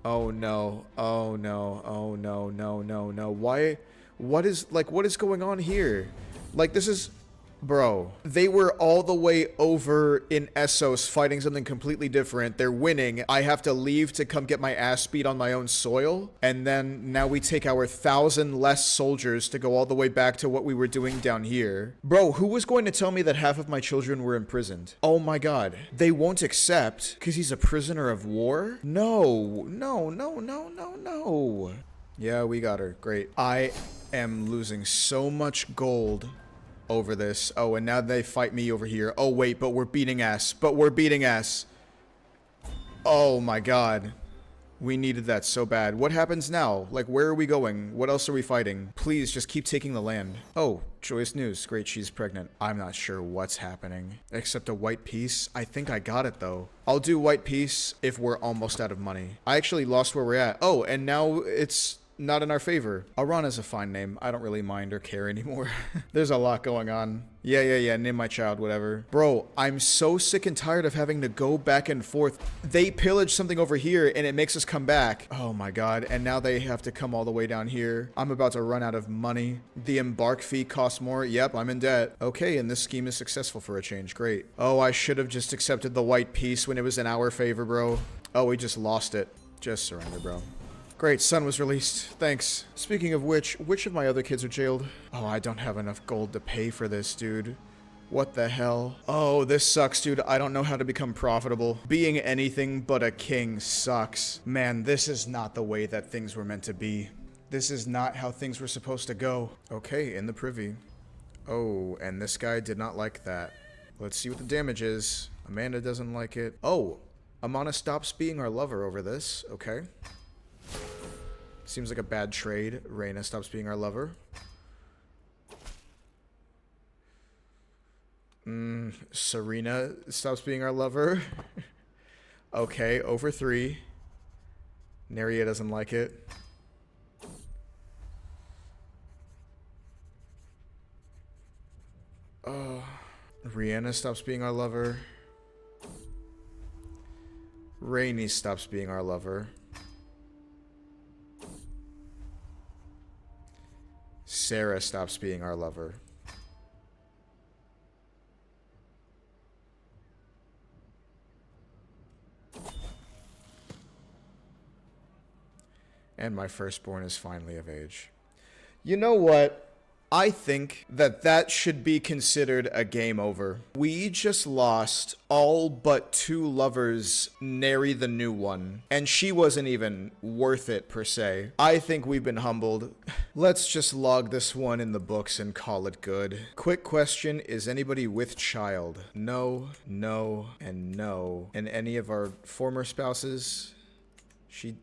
Oh no. Oh no. Oh no. No, no, no. Why? What is going on here? Like, this is... Bro, they were all the way over in Essos fighting something completely different. They're winning. I have to leave to come get my ass beat on my own soil. And then now we take our 1,000 less soldiers to go all the way back to what we were doing down here. Bro, who was going to tell me that half of my children were imprisoned? Oh my god. They won't accept because he's a prisoner of war? No. No, no, no, no, no. Yeah, we got her. Great. I am losing so much gold over this. Oh, and now they fight me over here. Oh, wait, but we're beating ass. Oh, my God. We needed that so bad. What happens now? Like, where are we going? What else are we fighting? Please, just keep taking the land. Oh, joyous news. Great, she's pregnant. I'm not sure what's happening. Except a white piece. I think I got it, though. I'll do white piece if we're almost out of money. I actually lost where we're at. Oh, and now it's not in our favor. Aran is a fine name. I don't really mind or care anymore. There's a lot going on. Yeah, name my child, whatever. Bro, I'm so sick and tired of having to go back and forth. They pillage something over here and it makes us come back. Oh my god, and now they have to come all the way down here. I'm about to run out of money. The embark fee costs more. Yep, I'm in debt. Okay, and this scheme is successful for a change. Great. Oh, I should have just accepted the white peace when it was in our favor, bro. Oh, we just lost it. Just surrender, bro. Great, son was released. Thanks. Speaking of which of my other kids are jailed? Oh, I don't have enough gold to pay for this, dude. What the hell? Oh, this sucks, dude. I don't know how to become profitable. Being anything but a king sucks. Man, this is not the way that things were meant to be. This is not how things were supposed to go. Okay, in the privy. Oh, and this guy did not like that. Let's see what the damage is. Amanda doesn't like it. Oh, Amana stops being our lover over this. Okay. Seems like a bad trade. Reyna stops being our lover. Serena stops being our lover. Okay, over 3. Neria doesn't like it. Rihanna stops being our lover. Rainey stops being our lover. Sarah stops being our lover. And my firstborn is finally of age. You know what? I think that that should be considered a game over. We just lost all but 2 lovers, nary the new one. And she wasn't even worth it, per se. I think we've been humbled. Let's just log this one in the books and call it good. Quick question, is anybody with child? No, no, and no. And any of our former spouses? She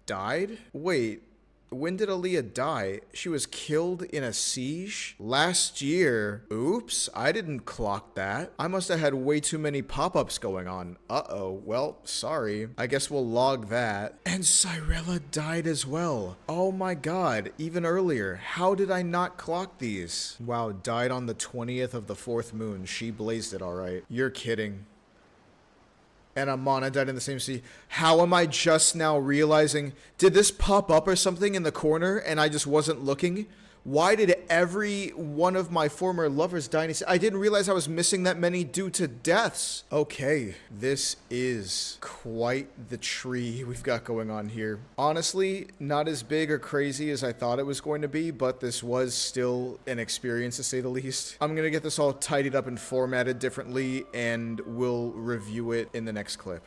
died? Wait. When did Aaliyah die? She was killed in a siege? Last year. Oops, I didn't clock that. I must have had way too many pop-ups going on. Uh-oh, well, sorry. I guess we'll log that. And Cyrella died as well. Oh my god, even earlier. How did I not clock these? Wow, died on the 20th of the 4th moon. She blazed it alright. You're kidding. And Amana died in the same sea. How am I just now realizing? Did this pop up or something in the corner and I just wasn't looking? Why did every one of my former lovers die in a sea? I didn't realize I was missing that many due to deaths. Okay, this is quite the tree we've got going on here. Honestly, not as big or crazy as I thought it was going to be, but this was still an experience to say the least. I'm gonna get this all tidied up and formatted differently, and we'll review it in the next clip.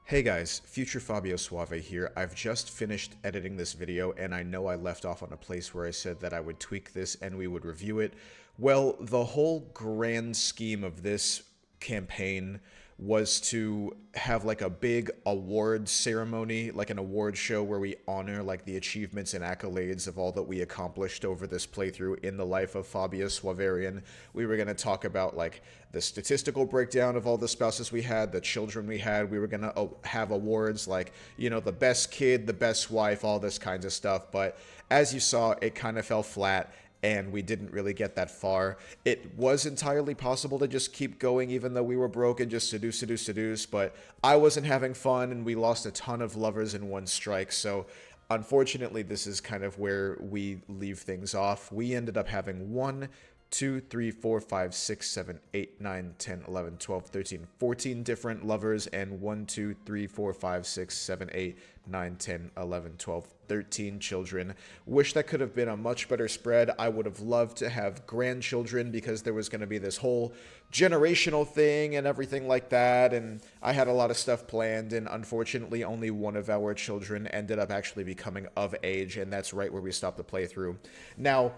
Hey guys, future Fabio Suave here. I've just finished editing this video and I know I left off on a place where I said that I would tweak this and we would review it. Well, the whole grand scheme of this campaign was to have like a big award ceremony, like an award show where we honor like the achievements and accolades of all that we accomplished over this playthrough in the life of Fabio Suavarian. We were going to talk about like the statistical breakdown of all the spouses we had, the children we had. We were going to have awards like, you know, the best kid, the best wife, all this kinds of stuff. But as you saw, it kind of fell flat. And we didn't really get that far. It was entirely possible to just keep going even though we were broke and just seduce, but I wasn't having fun and we lost a ton of lovers in one strike, so unfortunately this is kind of where we leave things off. We ended up having 1, 2, 3, 4, 5, 6, 7, 8, 9, 10, 11, 12, 13, 14 different lovers, and 1, 2, 3, 4, 5, 6, 7, 8, 9, 10, 11, 12, 13 children. Wish that could have been a much better spread. I would have loved to have grandchildren because there was going to be this whole generational thing and everything like that, and I had a lot of stuff planned, and unfortunately only one of our children ended up actually becoming of age, and that's right where we stopped the playthrough. Now,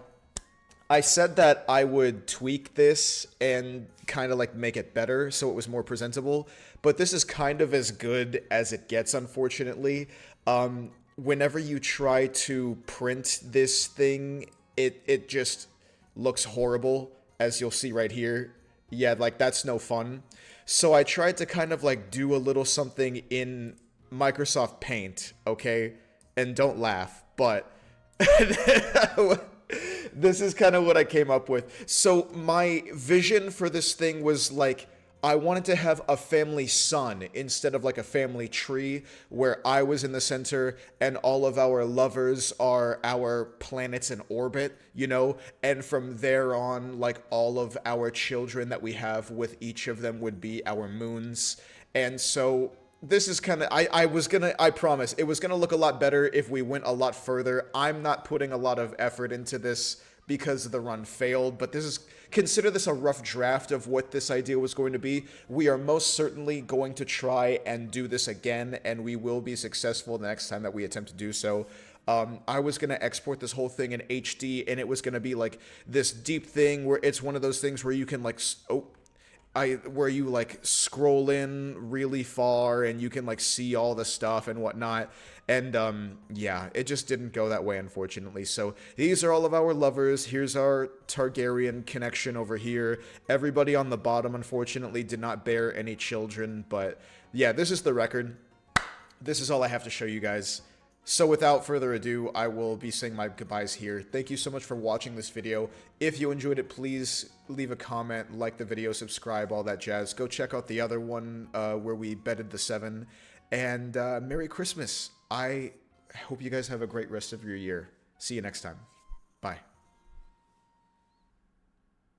I said that I would tweak this and kind of like make it better so it was more presentable, but this is kind of as good as it gets, unfortunately. Whenever you try to print this thing, it just looks horrible, as you'll see right here. Yeah, like that's no fun. So I tried to kind of like do a little something in Microsoft Paint, okay? And don't laugh. but this is kind of what I came up with. So my vision for this thing was like, I wanted to have a family sun instead of like a family tree where I was in the center and all of our lovers are our planets in orbit, you know? And from there on, like all of our children that we have with each of them would be our moons. And so this is kind of, I promise, it was gonna look a lot better if we went a lot further. I'm not putting a lot of effort into this because the run failed, but consider this a rough draft of what this idea was going to be. We are most certainly going to try and do this again, and we will be successful the next time that we attempt to do so. I was going to export this whole thing in HD, and it was going to be like this deep thing where it's one of those things where you can like, where you like scroll in really far and you can like see all the stuff and whatnot. And yeah, it just didn't go that way, unfortunately. So these are all of our lovers. Here's our Targaryen connection over here. Everybody on the bottom, unfortunately, did not bear any children. But yeah, this is the record. This is all I have to show you guys. So without further ado, I will be saying my goodbyes here. Thank you so much for watching this video. If you enjoyed it, please leave a comment, like the video, subscribe, all that jazz. Go check out the other one where we bedded the 7. And Merry Christmas. I hope you guys have a great rest of your year. See you next time. Bye.